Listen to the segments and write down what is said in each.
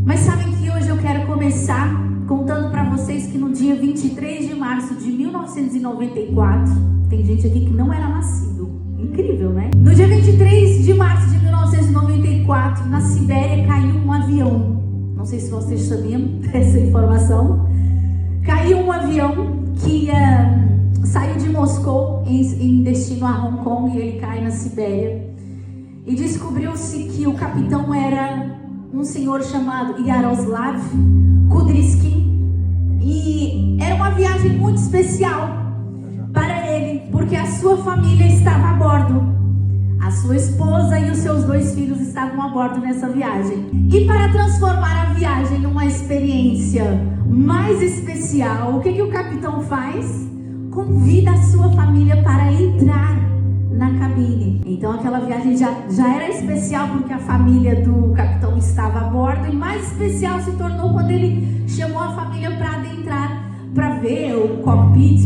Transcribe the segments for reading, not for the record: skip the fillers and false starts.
Mas sabem que hoje eu quero começar contando para vocês que no dia 23 de março de 1994, tem gente aqui que não era nascido, incrível, né? No dia 23 de março de 1994, na Sibéria caiu um avião. Não sei se vocês sabiam dessa informação. Caiu um avião que saiu de Moscou em destino a Hong Kong e ele cai na Sibéria. E descobriu-se que o capitão era um senhor chamado Yaroslav Kudryavtsky. E era uma viagem muito especial para ele, porque a sua família estava a bordo. A sua esposa e os seus 2 filhos estavam a bordo nessa viagem. E para transformar a viagem numa experiência mais especial, o que o capitão faz? Convida a sua família para entrar na cabine. Então aquela viagem já era especial porque a família do capitão estava a bordo, e mais especial se tornou quando ele chamou a família para adentrar, para ver o cockpit,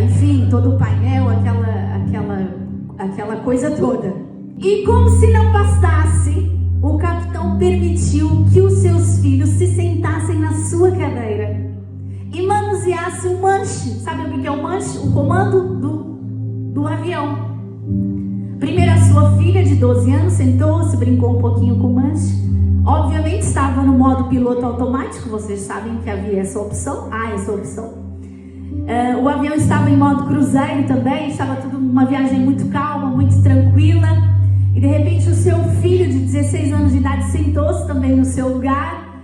enfim, todo o painel, aquela coisa toda. E como se não bastasse, o capitão permitiu que os seus filhos se sentassem na sua cadeira e manuseassem o manche. Sabe o que é o manche? O comando do avião. Primeiro a sua filha de 12 anos sentou-se, brincou um pouquinho com o manche. Obviamente estava no modo piloto automático, vocês sabem que havia essa opção. Essa opção. O avião estava em modo cruzeiro também, estava tudo uma viagem muito calma, muito tranquila. E de repente o seu filho de 16 anos de idade sentou-se também no seu lugar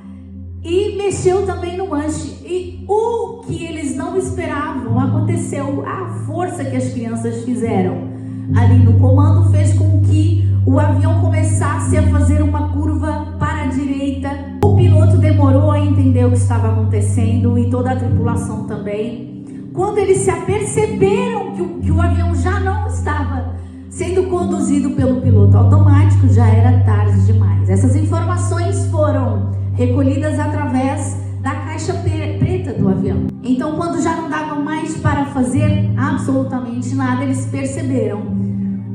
e mexeu também no manche. E o que eles não esperavam aconteceu. A força que as crianças fizeram ali no comando fez com que o avião começasse a fazer uma curva para a direita. O piloto demorou a entender o que estava acontecendo e toda a tripulação também. Quando eles se aperceberam que o avião já não estava sendo conduzido pelo piloto automático, já era tarde demais. Essas informações foram recolhidas através da caixa preta do avião. Então, quando já não dava mais para fazer absolutamente nada, eles perceberam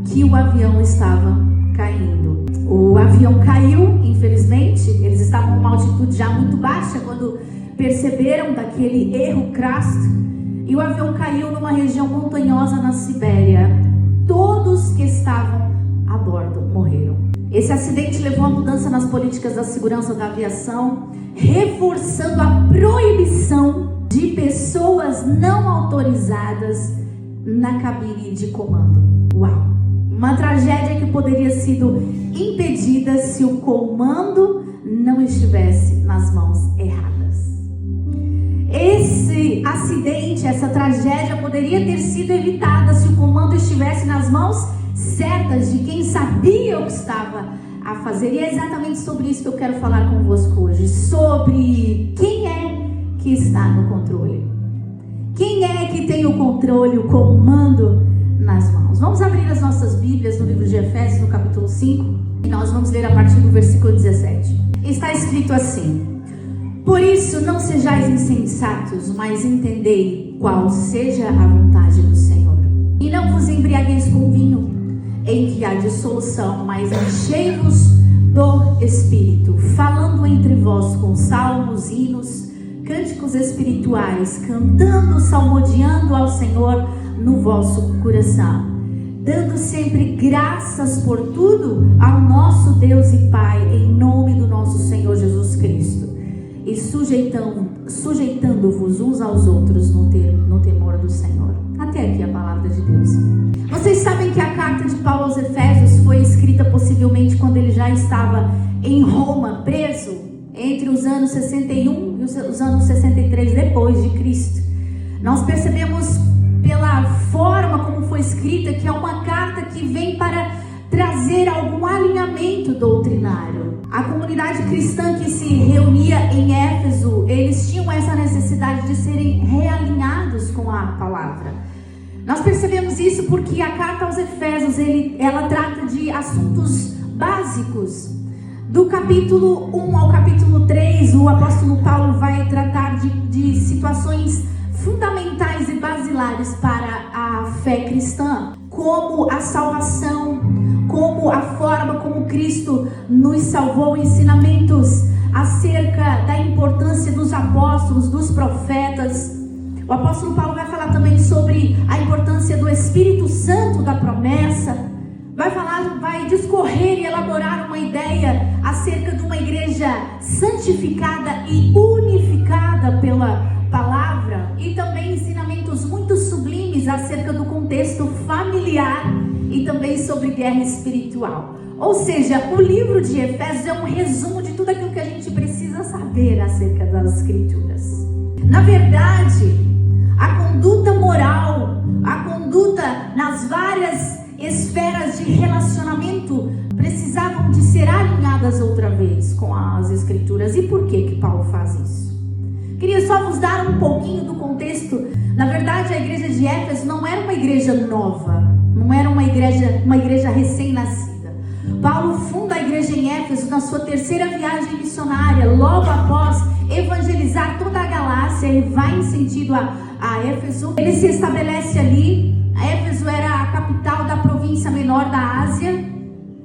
que o avião estava caindo. O avião caiu, infelizmente. Eles estavam numa altitude já muito baixa quando perceberam daquele erro crasso. E o avião caiu numa região montanhosa na Sibéria. Todos que estavam a bordo morreram. Esse acidente levou a mudança nas políticas da segurança da aviação, reforçando a proibição de pessoas não autorizadas na cabine de comando. Uau! Uma tragédia que poderia ter sido impedida se o comando não estivesse nas mãos erradas. Esse acidente, essa tragédia poderia ter sido evitada se o comando estivesse nas mãos certas de quem sabia o que estava a fazer. E é exatamente sobre isso que eu quero falar convosco hoje. Sobre quem é que está no controle. Quem é que tem o controle, o comando nas mãos. Vamos abrir as nossas Bíblias no livro de Efésios, no capítulo 5. E nós vamos ler a partir do versículo 17. Está escrito assim: por isso não sejais insensatos, mas entendei qual seja a vontade do Senhor. E não vos embriagueis com vinho, em que há dissolução, mas enchei-vos do Espírito, falando entre vós com salmos, hinos, cânticos espirituais, cantando, salmodiando ao Senhor no vosso coração, dando sempre graças por tudo ao nosso Deus e Pai, em nome do nosso Senhor Jesus Cristo, e sujeitando-vos uns aos outros no temor do Senhor. Até aqui a palavra de Deus. Vocês sabem que a carta de Paulo aos Efésios foi escrita possivelmente quando ele já estava em Roma, preso, entre os anos 61 e os anos 63 depois de Cristo. Nós percebemos pela forma como foi escrita que é uma carta que vem para trazer algum alinhamento doutrinário. A comunidade cristã que se reunia em Éfeso, eles tinham essa necessidade de serem realinhados com a palavra. Nós percebemos isso porque a carta aos Efésios, ela trata de assuntos básicos. Do capítulo 1 ao capítulo 3, o apóstolo Paulo vai tratar de situações fundamentais e basilares para a fé cristã, como a salvação, como a forma como Cristo nos salvou, ensinamentos acerca O apóstolo Paulo vai falar também sobre a importância do Espírito Santo da promessa. Vai discorrer e elaborar uma ideia acerca de uma igreja santificada e unificada pela palavra, e também ensinamentos muito sublimes acerca do contexto familiar e também sobre guerra espiritual. Ou seja, o livro de Efésios é um resumo de tudo aquilo que a gente precisa saber acerca das Escrituras. Na verdade, a conduta moral, a conduta nas várias esferas de relacionamento precisavam de ser alinhadas outra vez com as Escrituras. E por que Paulo faz isso? Queria só vos dar um pouquinho do contexto. Na verdade, a igreja de Éfeso não era uma igreja nova, não era uma igreja recém-nascida. Paulo funda a igreja em Éfeso na sua terceira viagem missionária, logo após evangelizar toda a Galácia. Ele vai em sentido a Éfeso. Ele se estabelece ali. Éfeso era a capital da província menor da Ásia.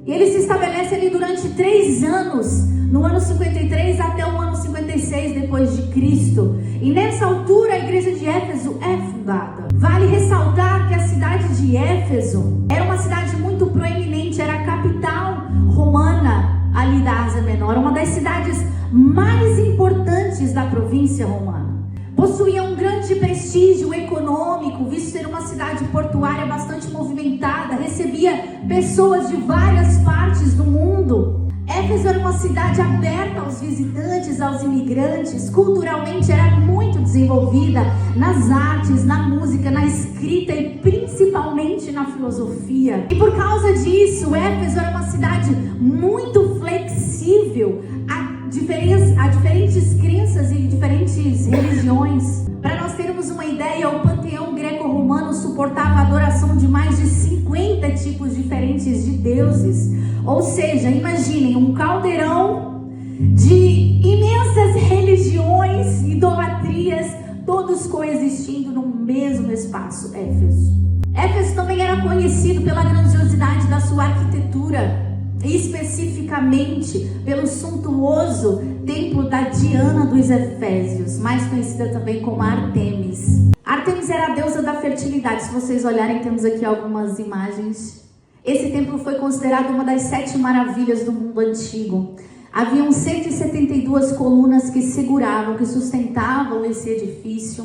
E ele se estabelece ali durante 3 anos, no ano 53 até o ano 56 depois de Cristo. E nessa altura a igreja de Éfeso é fundada. Vale ressaltar que a cidade de Éfeso era uma cidade muito proeminente, era a capital romana ali da Ásia Menor, uma das cidades mais importantes da província romana. Possuía um grande prestígio econômico, visto ser uma cidade portuária bastante movimentada, recebia pessoas de várias partes do mundo. Éfeso era uma cidade aberta aos visitantes, aos imigrantes. Culturalmente era muito desenvolvida nas artes, na música, na escrita e principalmente na filosofia. E por causa disso, Éfeso era uma cidade muito flexível a diferentes crenças e diferentes religiões. Para nós termos uma ideia, o panteão greco-romano suportava a adoração de mais de 50 tipos diferentes de deuses. Ou seja, imaginem um caldeirão de imensas religiões, idolatrias, todos coexistindo no mesmo espaço. Éfeso também era conhecido pela grandiosidade da sua arquitetura, especificamente pelo suntuoso templo da Diana dos Efésios, mais conhecida também como Artemis. Artemis era a deusa da fertilidade. Se vocês olharem, temos aqui algumas imagens. Esse templo foi considerado uma das 7 maravilhas do mundo antigo. Haviam 172 colunas que seguravam, que sustentavam esse edifício.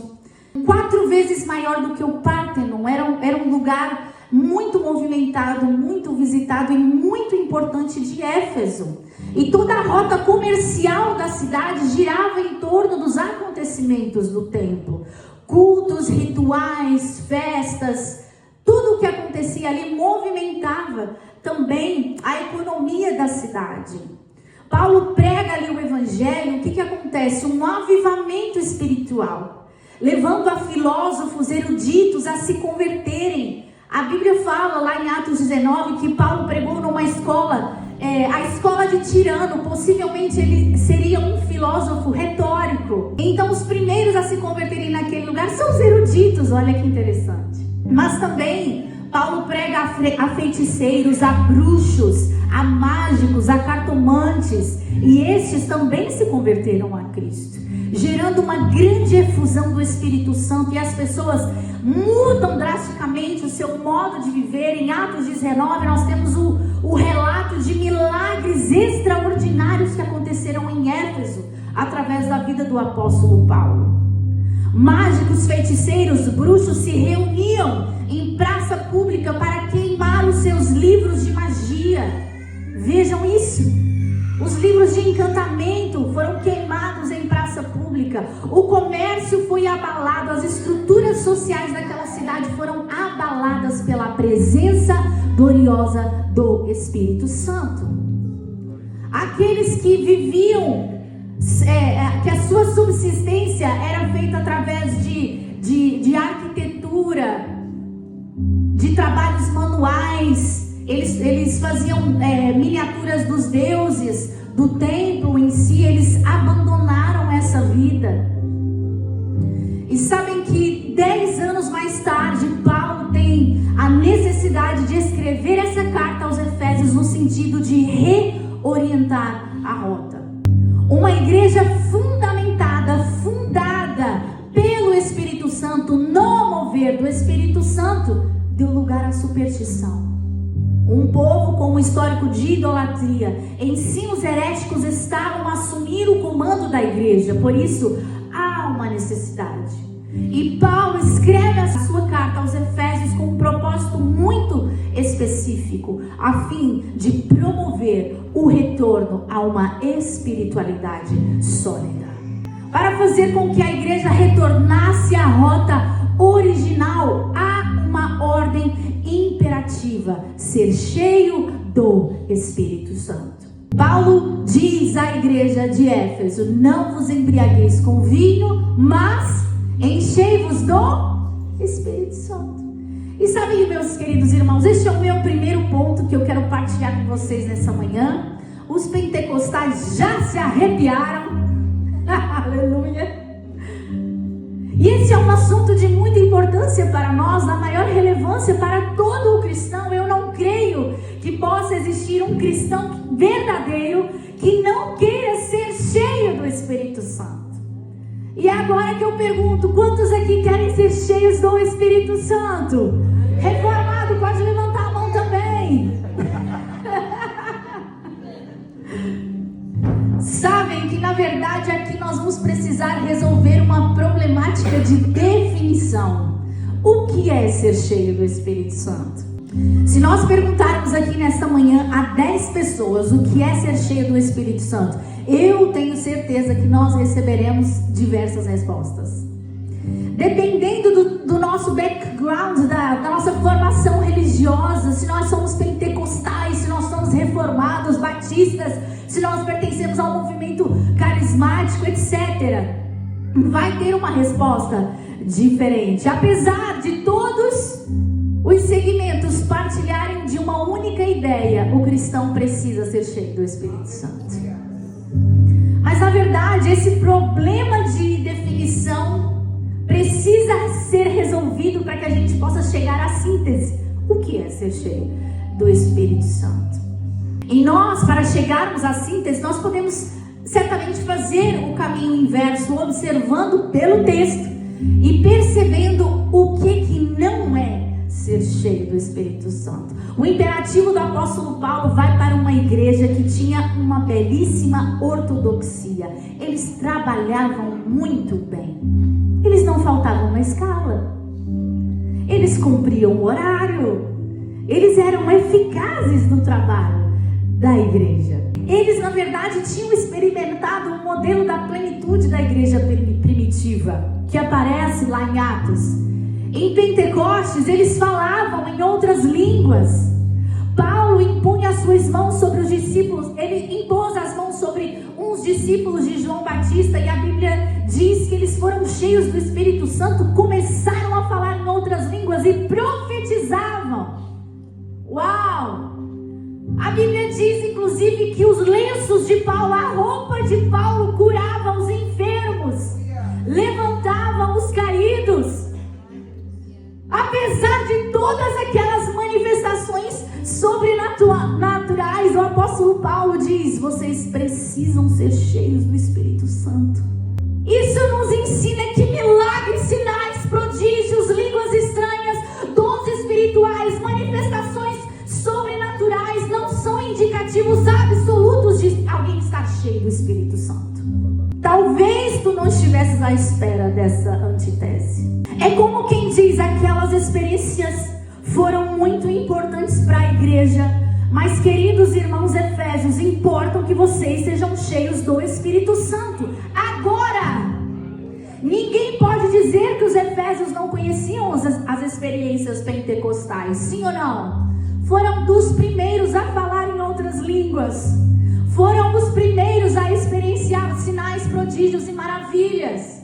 4 vezes maior do que o Párteno. Era um lugar muito movimentado, muito visitado e muito importante de Éfeso. E toda a rota comercial da cidade girava em torno dos acontecimentos do templo. Cultos, rituais, festas, tudo o que acontecia ali movimentava também a economia da cidade. Paulo prega ali o evangelho. O que acontece? Um avivamento espiritual, levando a filósofos eruditos a se converterem. A Bíblia fala lá em Atos 19 que Paulo pregou numa escola, a escola de Tirano. Possivelmente ele seria um filósofo retórico. Então os primeiros a se converterem naquele lugar são os eruditos. Olha que interessante. Mas também Paulo prega a feiticeiros, a bruxos, a mágicos, a cartomantes. E estes também se converteram a Cristo, gerando uma grande efusão do Espírito Santo. E as pessoas mudam drasticamente o seu modo de viver. Em Atos 19 nós temos o relato de milagres extraordinários que aconteceram em Éfeso através da vida do apóstolo Paulo. Mágicos, feiticeiros, bruxos se reuniam em praça pública para queimar os seus livros de magia. Vejam isso. Os livros de encantamento foram queimados em praça pública. O comércio foi abalado. As estruturas sociais daquela cidade foram abaladas pela presença gloriosa do Espírito Santo. Aqueles que viviam, que a sua subsistência era feita através de arquitetura, de trabalhos manuais. Eles faziam miniaturas dos deuses, do templo em si. Eles abandonaram essa vida. E sabem que 10 anos mais tarde, Paulo tem a necessidade de escrever essa carta aos Efésios no sentido de reorientar a rota. Uma igreja fundada pelo Espírito Santo mover do Espírito Santo deu lugar à superstição. Um povo com um histórico de idolatria, ensinos heréticos estavam a assumir o comando da igreja. Por isso, há uma necessidade. E Paulo escreve a sua carta aos Efésios com um propósito muito específico, a fim de promover o retorno a uma espiritualidade sólida, para fazer com que a igreja retornasse à rota original. Há uma ordem imperativa: ser cheio do Espírito Santo. Paulo diz à igreja de Éfeso: não vos embriagueis com vinho, mas enchei-vos do Espírito Santo. E sabem, meus queridos irmãos, este é o meu primeiro ponto que eu quero partilhar com vocês nessa manhã. Os pentecostais já se arrepiaram. Aleluia. E esse é um assunto de muita importância para nós, da maior relevância para todo o cristão. Eu não creio que possa existir um cristão verdadeiro que não queira ser cheio do Espírito Santo. E é agora que eu pergunto: quantos aqui querem ser cheios do Espírito Santo? Reformado pode levantar a mão também. Sabem que na verdade aqui nós vamos precisar resolver uma problemática de definição. O que é ser cheio do Espírito Santo? Se nós perguntarmos aqui nesta manhã a 10 pessoas o que é ser cheio do Espírito Santo, eu tenho certeza que nós receberemos diversas respostas. Dependendo do nosso background, da nossa formação religiosa, se nós somos pentecostais, se nós somos reformados, batistas, se nós pertencemos ao movimento carismático, etc., vai ter uma resposta diferente. Apesar de todos os segmentos partilharem de uma única ideia: o cristão precisa ser cheio do Espírito Santo. Mas na verdade, esse problema de definição precisa ser resolvido para que a gente possa chegar à síntese. O que é ser cheio do Espírito Santo? E nós, para chegarmos à síntese, nós podemos certamente fazer o caminho inverso, observando pelo texto e percebendo o que não é ser cheio do Espírito Santo. O imperativo do apóstolo Paulo vai para uma igreja que tinha uma belíssima ortodoxia. Eles trabalhavam muito bem. Eles não faltavam na escala. Eles cumpriam o horário. Eles eram eficazes no trabalho da igreja. Eles, na verdade, tinham experimentado o modelo da plenitude da igreja primitiva, que aparece lá em Atos. Em Pentecostes, eles falavam em outras línguas. Paulo impunha as suas mãos sobre os discípulos. Ele impôs as mãos sobre uns discípulos de João Batista, e a Bíblia diz que eles foram cheios do Espírito Santo, começaram a falar em outras línguas e profetizavam. Uau! A Bíblia diz, inclusive, que os lenços de Paulo, a roupa de Paulo, curava os enfermos, levantava os caídos. Apesar de todas aquelas manifestações sobrenaturais, o apóstolo Paulo diz: vocês precisam ser cheios do Espírito Santo. Isso nos ensina que milagres, sinais, prodígios, línguas estranhas, dons espirituais, manifestações sobrenaturais não são indicativos absolutos de alguém estar cheio do Espírito Santo. Talvez tu não estivesses à espera dessa antítese. É como quem diz: aquelas experiências foram muito importantes para a igreja, mas, queridos irmãos efésios, importam que vocês sejam cheios do Espírito Santo agora. Ninguém pode dizer que os efésios não conheciam as experiências pentecostais, sim ou não? Foram dos primeiros a falar em outras línguas. Foram os primeiros a experienciar sinais, prodígios e maravilhas.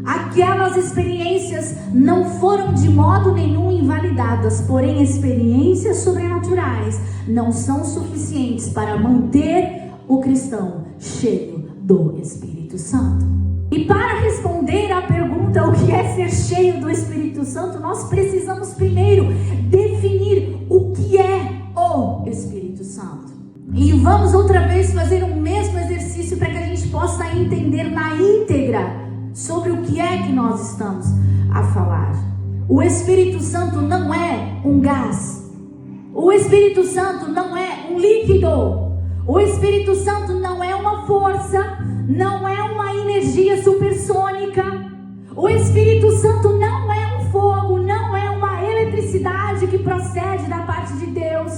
Aquelas experiências não foram de modo nenhum invalidadas, porém experiências sobrenaturais não são suficientes para manter o cristão cheio do Espírito Santo. E para responder à pergunta o que é ser cheio do Espírito Santo, nós precisamos primeiro definir o que é o Espírito Santo. E vamos outra vez fazer o mesmo exercício para que a gente possa entender na íntegra sobre o que é que nós estamos a falar. O Espírito Santo não é um gás. O Espírito Santo não é um líquido. O Espírito Santo não é uma força, não é uma energia supersônica. O Espírito Santo não é um fogo, não é uma eletricidade que procede da parte de Deus.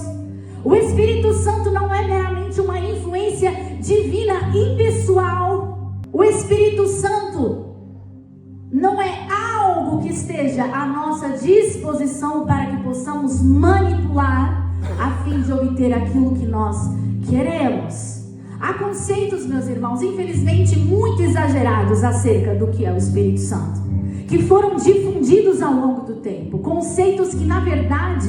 O Espírito Santo não é meramente uma influência divina impessoal. O Espírito Santo não é algo que esteja à nossa disposição para que possamos manipular a fim de obter aquilo que nós queremos. Há conceitos, meus irmãos, infelizmente muito exagerados acerca do que é o Espírito Santo, que foram difundidos ao longo do tempo. Conceitos que, na verdade,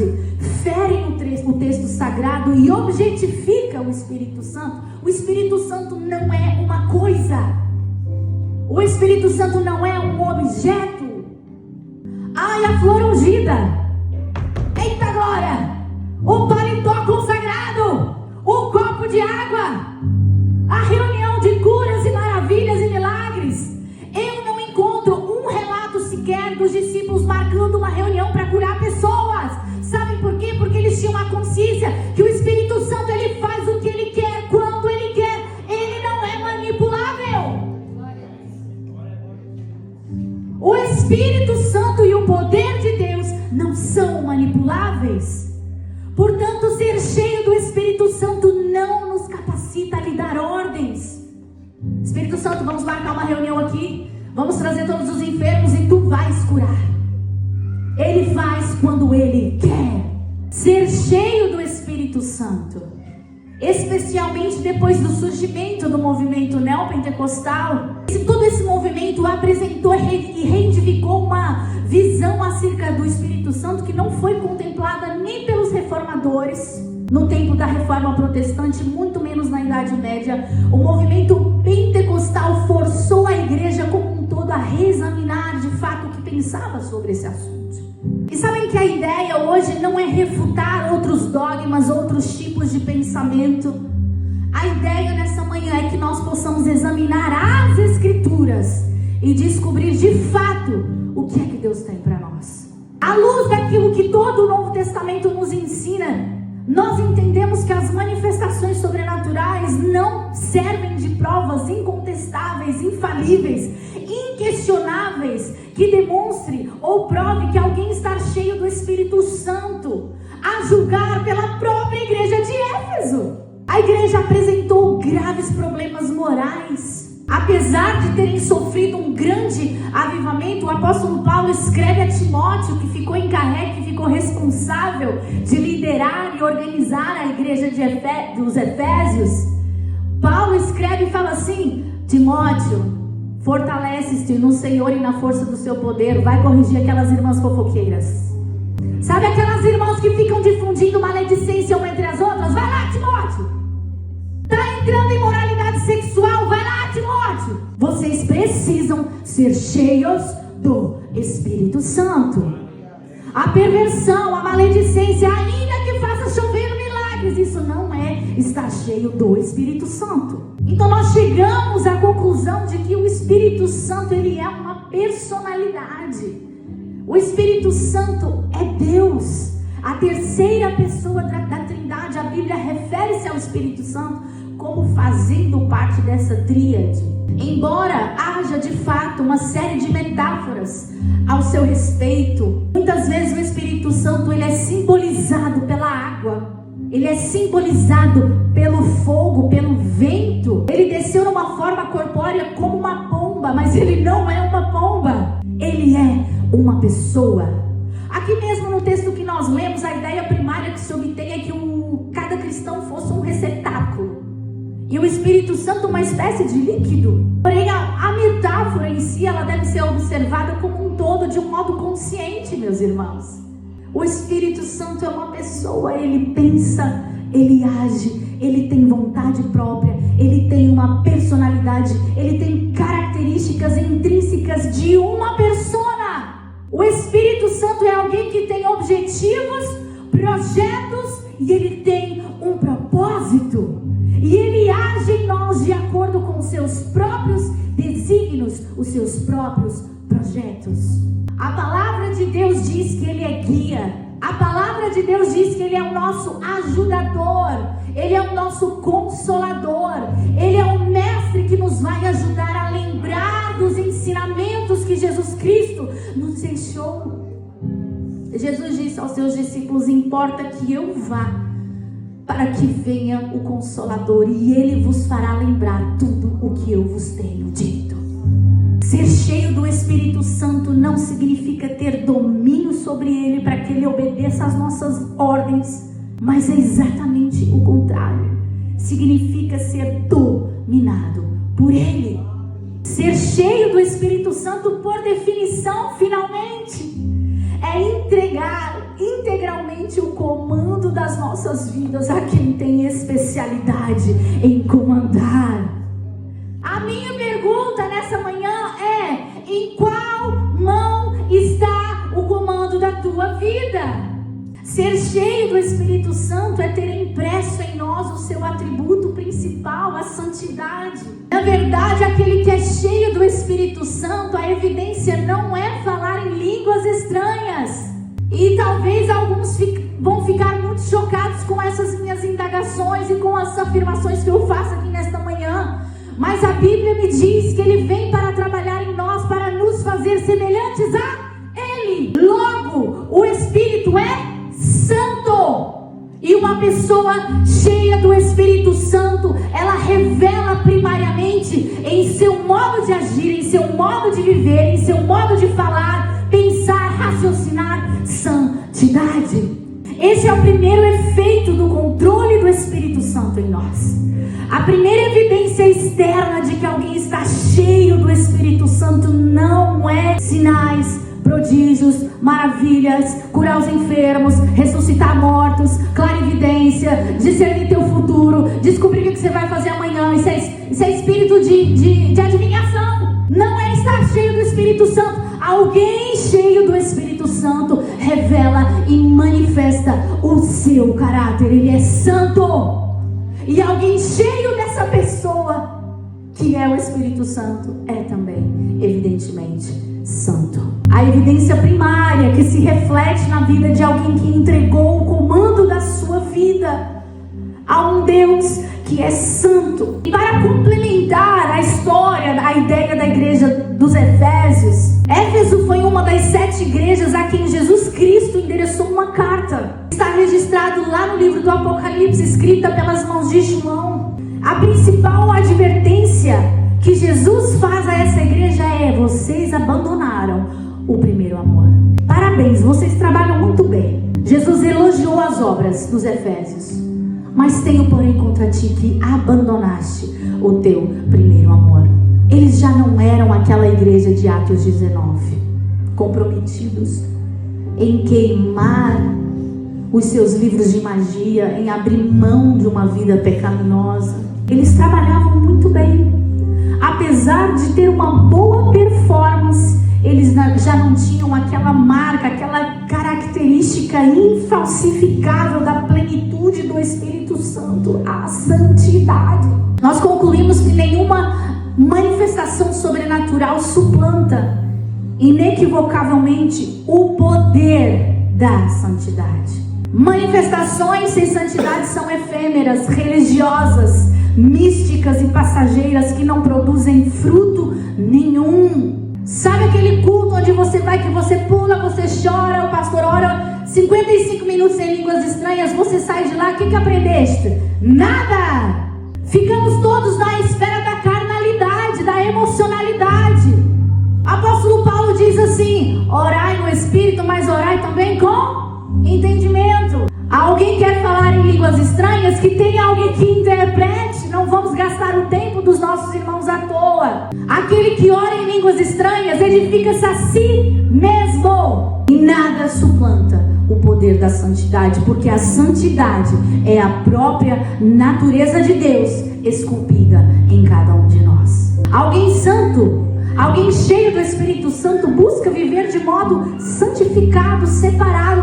ferem o texto sagrado e objetificam o Espírito Santo. O Espírito Santo não é uma coisa. O Espírito Santo não é um objeto. Ai, a flor ungida. Eita glória! O paletó consagrado. O copo de água. A reunião de curas e maravilhas e milagres. Eu não encontro um relato sequer dos discípulos marcando uma reunião para curar pessoas. Sabem por quê? Porque eles tinham a consciência que o Espírito Santo, ele faz o que ele quer, quando ele quer. Ele não é manipulável. O Espírito Santo e o poder de Deus não são manipuláveis. Portanto, ser cheio do Espírito Santo não nos capacita a lhe dar ordens. Espírito Santo, vamos marcar uma reunião aqui. Vamos trazer todos os enfermos e tu vais curar. Ele faz quando ele quer. Ser cheio do Espírito Santo, especialmente depois do surgimento do movimento neopentecostal, todo esse movimento apresentou e reivindicou uma visão acerca do Espírito Santo que não foi contemplada nem pelos reformadores no tempo da Reforma Protestante, muito menos na Idade Média. O movimento pentecostal forçou a igreja como um todo a reexaminar de fato o que pensava sobre esse assunto. E sabem que a ideia hoje não é refutar outros dogmas, outros tipos de pensamento. A ideia nessa manhã é que nós possamos examinar as Escrituras e descobrir de fato o que é que Deus tem para nós. À luz daquilo que todo o Novo Testamento nos ensina, nós entendemos que as manifestações sobrenaturais não servem de provas incontestáveis, infalíveis, inquestionáveis, que demonstre ou prove que alguém está cheio do Espírito Santo, a julgar pela própria igreja de Éfeso. A igreja apresentou graves problemas morais. Apesar de terem sofrido um grande avivamento, o apóstolo Paulo escreve a Timóteo, que ficou encarregue, que ficou responsável de liderar e organizar a igreja dos Efésios. Paulo escreve e fala assim: Timóteo, fortalece-te no Senhor e na força do seu poder. Vai corrigir aquelas irmãs fofoqueiras. Sabe aquelas irmãs que ficam difundindo maledicência uma entre as outras? Vai lá, Timóteo. Está entrando em moralidade sexual? Vai lá, Timóteo. Vocês precisam ser cheios do Espírito Santo. A perversão, a maledicência, ainda que faça chover milagres, isso não é estar cheio do Espírito Santo. Então nós chegamos à conclusão de que o Espírito Santo, ele é uma personalidade. O Espírito Santo é Deus, a terceira pessoa da Trindade. A Bíblia refere-se ao Espírito Santo como fazendo parte dessa tríade. Embora haja de fato uma série de metáforas ao seu respeito, muitas vezes o Espírito Santo, ele é simbolizado pela água, ele é simbolizado pelo fogo, pelo vento. Ele desceu numa forma corpórea como uma pomba, mas ele não é uma pomba, ele é uma pessoa. Aqui mesmo no texto que nós lemos, a ideia primária que se obtém é que cada cristão fosse um receptáculo e o Espírito Santo uma espécie de líquido. Porém, a metáfora em si, ela deve ser observada como um todo, de um modo consciente, meus irmãos. O Espírito Santo é uma pessoa, ele pensa, ele age, ele tem vontade própria, ele tem uma personalidade, ele tem características intrínsecas de uma persona. O Espírito Santo é alguém que tem objetivos, projetos, e ele tem um propósito. E ele age em nós de acordo com os seus próprios desígnios, os seus próprios projetos. A palavra de Deus diz que Ele é guia. A palavra de Deus diz que Ele é o nosso ajudador. Ele é o nosso consolador. Ele é o mestre que nos vai ajudar a lembrar dos ensinamentos que Jesus Cristo nos deixou. Jesus disse aos seus discípulos: importa que eu vá, para que venha o Consolador, e Ele vos fará lembrar tudo o que eu vos tenho dito. Ser cheio do Espírito Santo não significa ter domínio sobre Ele para que Ele obedeça às nossas ordens, mas é exatamente o contrário. Significa ser dominado por Ele. Ser cheio do Espírito Santo, por definição, finalmente, é entregar integralmente o comando das nossas vidas a quem tem especialidade em comandar. A minha pergunta nessa manhã é: em qual mão está o comando da tua vida? Ser cheio do Espírito Santo é ter impresso em nós o seu atributo principal, a santidade. Na verdade, aquele que é cheio do Espírito Santo, a evidência não é falar em línguas estranhas. E talvez alguns vão ficar muito chocados com essas minhas indagações e com as afirmações que eu faço aqui nesta manhã. Mas a Bíblia me diz que Ele vem para trabalhar em nós, para nos fazer semelhantes a Ele. Logo, o Espírito é santo. E uma pessoa cheia do Espírito Santo, ela revela primariamente em seu modo de agir, em seu modo de viver, em seu modo de falar, pensar, raciocinar, santidade. Esse é o primeiro efeito do controle do Espírito Santo em nós. A primeira evidência externa de que alguém está cheio do Espírito Santo não é sinais, prodígios, maravilhas, curar os enfermos, ressuscitar mortos, clarividência, discernir teu futuro, descobrir o que você vai fazer amanhã. Isso é espírito de adivinhação. Não é estar cheio do Espírito Santo. Alguém cheio do Espírito Santo revela e manifesta o seu caráter. Ele é santo. E alguém cheio dessa pessoa, que é o Espírito Santo, é também, evidentemente, santo. A evidência primária que se reflete na vida de alguém que entregou o comando da sua vida a um Deus que é santo. E para complementar a história, a ideia da igreja dos Efésios, Éfeso foi uma das 7 igrejas a quem Jesus Cristo endereçou uma carta. Está registrado lá no livro do Apocalipse, escrita pelas mãos de João. A principal advertência que Jesus faz a essa igreja é: vocês abandonaram o primeiro amor. Parabéns, vocês trabalham muito bem. Jesus elogiou as obras dos Efésios, mas tenho porém contra ti que abandonaste o teu primeiro amor. Eles já não eram aquela igreja de Atos 19, comprometidos em queimar os seus livros de magia, em abrir mão de uma vida pecaminosa. Eles trabalhavam muito bem. Apesar de ter uma boa performance, eles já não tinham aquela marca, aquela característica infalsificável da plenitude do Espírito Santo, a santidade. Nós concluímos que nenhuma manifestação sobrenatural suplanta inequivocavelmente o poder da santidade. Manifestações sem santidade são efêmeras, religiosas, místicas e passageiras que não produzem fruto nenhum. Sabe aquele culto onde você vai, que você pula, você chora, o pastor ora 55 minutos em línguas estranhas, você sai de lá, o que aprendeste? Nada! Ficamos todos na esfera da carnalidade, da emocionalidade. Apóstolo Paulo diz assim: orai no Espírito, mas orai também com entendimento. Alguém quer falar em línguas estranhas? Que tenha alguém que interprete. Não vamos gastar o tempo dos nossos irmãos à toa. Aquele que ora em línguas estranhas edifica-se a si mesmo, e nada suplanta o poder da santidade, porque a santidade é a própria natureza de Deus esculpida em cada um de nós. Alguém santo, alguém cheio do Espírito Santo, busca viver de modo santificado, separado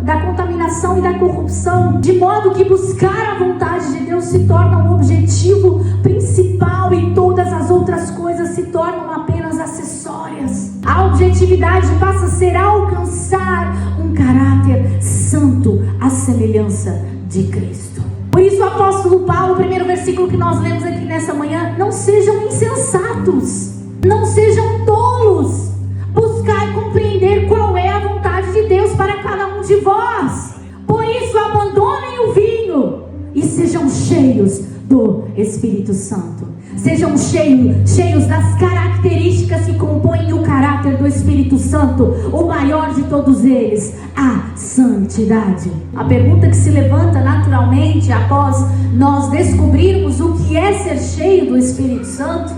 da contaminação e da corrupção, de modo que buscar a vontade de Deus se torna um objetivo principal e todas as outras coisas se tornam apenas acessórias. A objetividade objetividade passa a ser alcançar um caráter santo, à semelhança de Cristo. Por isso o apóstolo Paulo, o primeiro versículo que nós lemos aqui nessa manhã: não sejam insensatos, não sejam tolos, buscai compreender qual é a vontade de Deus para cada um de vós. Por isso abandonem o vinho e sejam cheios do Espírito Santo. Sejam cheios das características que compõem o caráter do Espírito Santo, o maior de todos eles, a santidade. A pergunta que se levanta naturalmente após nós descobrirmos o que é ser cheio do Espírito Santo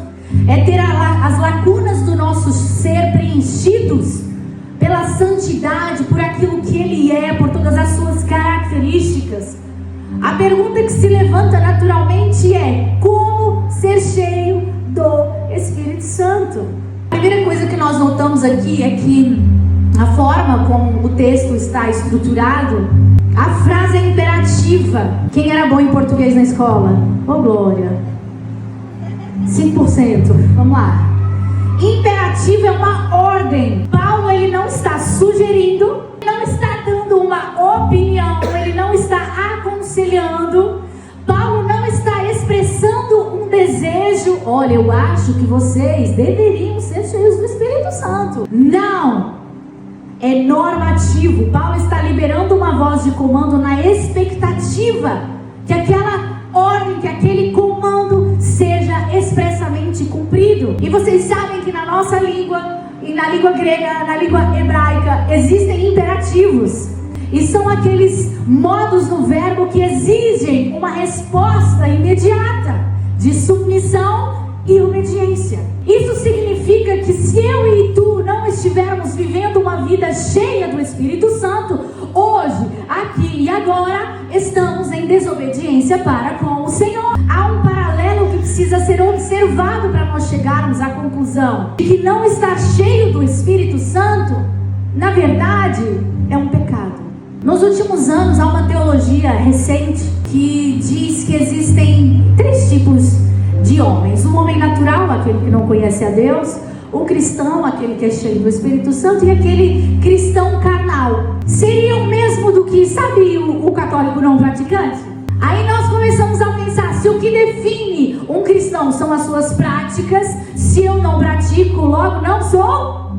é ter as lacunas do nosso ser preenchidos pela santidade, por aquilo que Ele é, por todas as suas características. A pergunta que se levanta naturalmente é: como ser cheio do Espírito Santo? A primeira coisa que nós notamos aqui é que a forma como o texto está estruturado, a frase é imperativa. Quem era bom em português na escola? Oh, glória! 5%. Vamos lá. Imperativo é uma ordem. Paulo, ele não está sugerindo, não está dando uma opinião, ele não está aconselhando. Paulo não está expressando um desejo: olha, eu acho que vocês deveriam ser cheios do Espírito Santo. Não, é normativo. Paulo está liberando uma voz de comando na expectativa que aquela ordem, que aquele comando seja expressamente cumprido. E vocês sabem que na nossa língua, e na língua grega, na língua hebraica, existem imperativos. E são aqueles modos no verbo que exigem uma resposta imediata de submissão e obediência. Isso significa que se eu e tu não estivermos vivendo uma vida cheia do Espírito Santo, hoje, aqui e agora, estamos em desobediência para com o Senhor. Há um paralelo que precisa ser observado para nós chegarmos à conclusão de que não estar cheio do Espírito Santo, na verdade, é um pecado. Nos últimos anos, há uma teologia recente que diz que existem 3 tipos de homens: o homem natural, aquele que não conhece a Deus; o cristão, aquele que é cheio do Espírito Santo; e aquele cristão carnal. Seria o mesmo do que, sabe, o católico não praticante? Aí nós começamos a pensar: se o que define um cristão são as suas práticas, se eu não pratico, logo não sou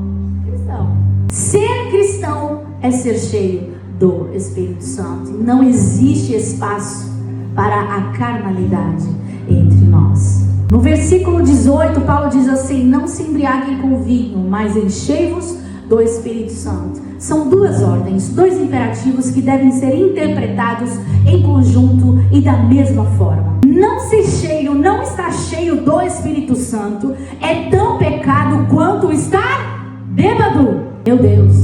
cristão. Ser cristão é ser cheio do Espírito Santo. Não existe espaço para a carnalidade entre nós. No versículo 18, Paulo diz assim: não se embriaguem com vinho, mas enchei-vos do Espírito Santo. São 2 ordens, 2 imperativos que devem ser interpretados em conjunto e da mesma forma. Não ser cheio, não estar cheio do Espírito Santo é tão pecado quanto estar bêbado. Meu Deus!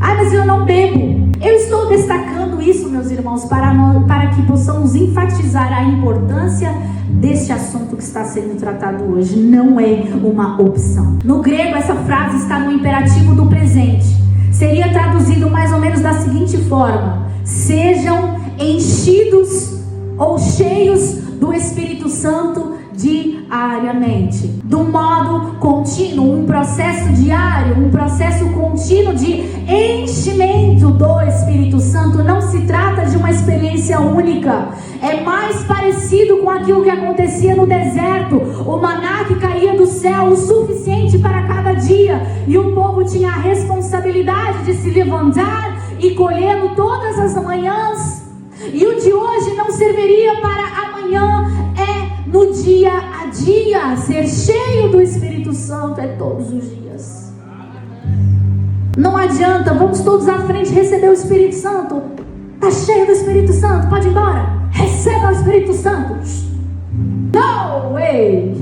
Ah, mas eu não bebo. Eu estou destacando isso, meus irmãos, para que possamos enfatizar a importância deste assunto que está sendo tratado hoje. Não é uma opção. No grego, essa frase está no imperativo do presente. Seria traduzido mais ou menos da seguinte forma: sejam enchidos ou cheios do Espírito Santo diariamente, do modo contínuo, um processo diário, um processo contínuo de enchimento do Espírito Santo. Não se trata de uma experiência única, é mais parecido com aquilo que acontecia no deserto: o maná que caía do céu, o suficiente para cada dia, e o povo tinha a responsabilidade de se levantar e colhê-lo todas as manhãs. E o de hoje não serviria para amanhã, é no dia a dia. Ser cheio do Espírito Santo é todos os dias. Não adianta, vamos todos à frente receber o Espírito Santo. Está cheio do Espírito Santo, pode ir embora. Receba o Espírito Santo. No way!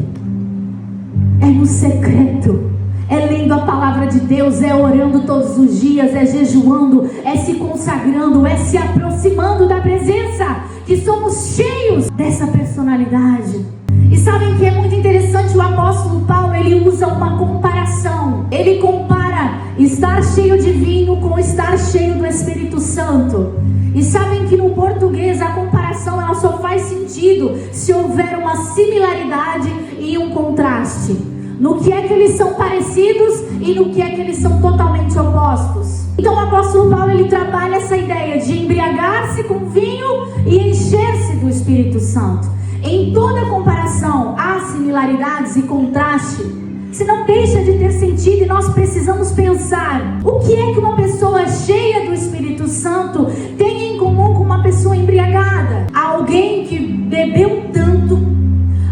É no secreto. É lendo a palavra de Deus, é orando todos os dias, é jejuando, é se consagrando, é se aproximando da presença, que somos cheios dessa personalidade. E sabem que é muito interessante, o apóstolo Paulo, ele usa uma comparação. Ele compara estar cheio de vinho com estar cheio do Espírito Santo. E sabem que no português a comparação ela só faz sentido se houver uma similaridade e um contraste. no que é que eles são parecidos e no que é que eles são totalmente opostos. Então o apóstolo Paulo, ele trabalha essa ideia de embriagar-se com vinho e encher-se do Espírito Santo. Em toda comparação há similaridades e contraste, se não deixa de ter sentido, e nós precisamos pensar o que é que uma pessoa cheia do Espírito Santo tem em comum com uma pessoa embriagada. Alguém que bebeu tanto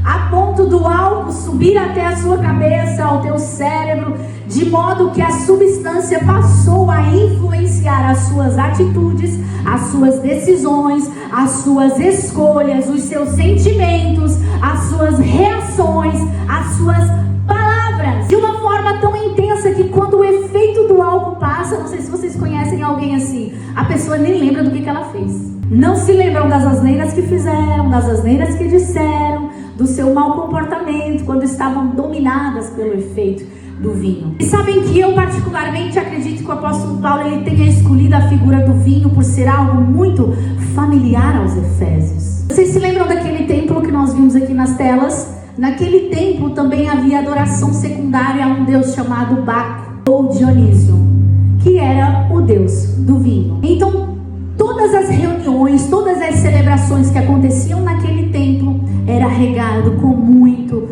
a ponto do álcool subir até a sua cabeça, ao teu cérebro, de modo que a substância passou a influenciar as suas atitudes, as suas decisões, as suas escolhas, os seus sentimentos, as suas reações, as suas palavras, de uma forma tão intensa que quando o efeito do álcool passa, não sei se vocês conhecem alguém assim, a pessoa nem lembra do que ela fez. Não se lembram das asneiras que fizeram, das asneiras que disseram, do seu mau comportamento, quando estavam dominadas pelo efeito do vinho. E sabem que eu particularmente acredito que o apóstolo Paulo, ele tenha escolhido a figura do vinho por ser algo muito familiar aos Efésios. Vocês se lembram daquele templo que nós vimos aqui nas telas? Naquele templo também havia adoração secundária a um deus chamado Baco ou Dionísio, que era o deus do vinho. Então todas as reuniões, todas as celebrações que aconteciam naquele templo era regado com muito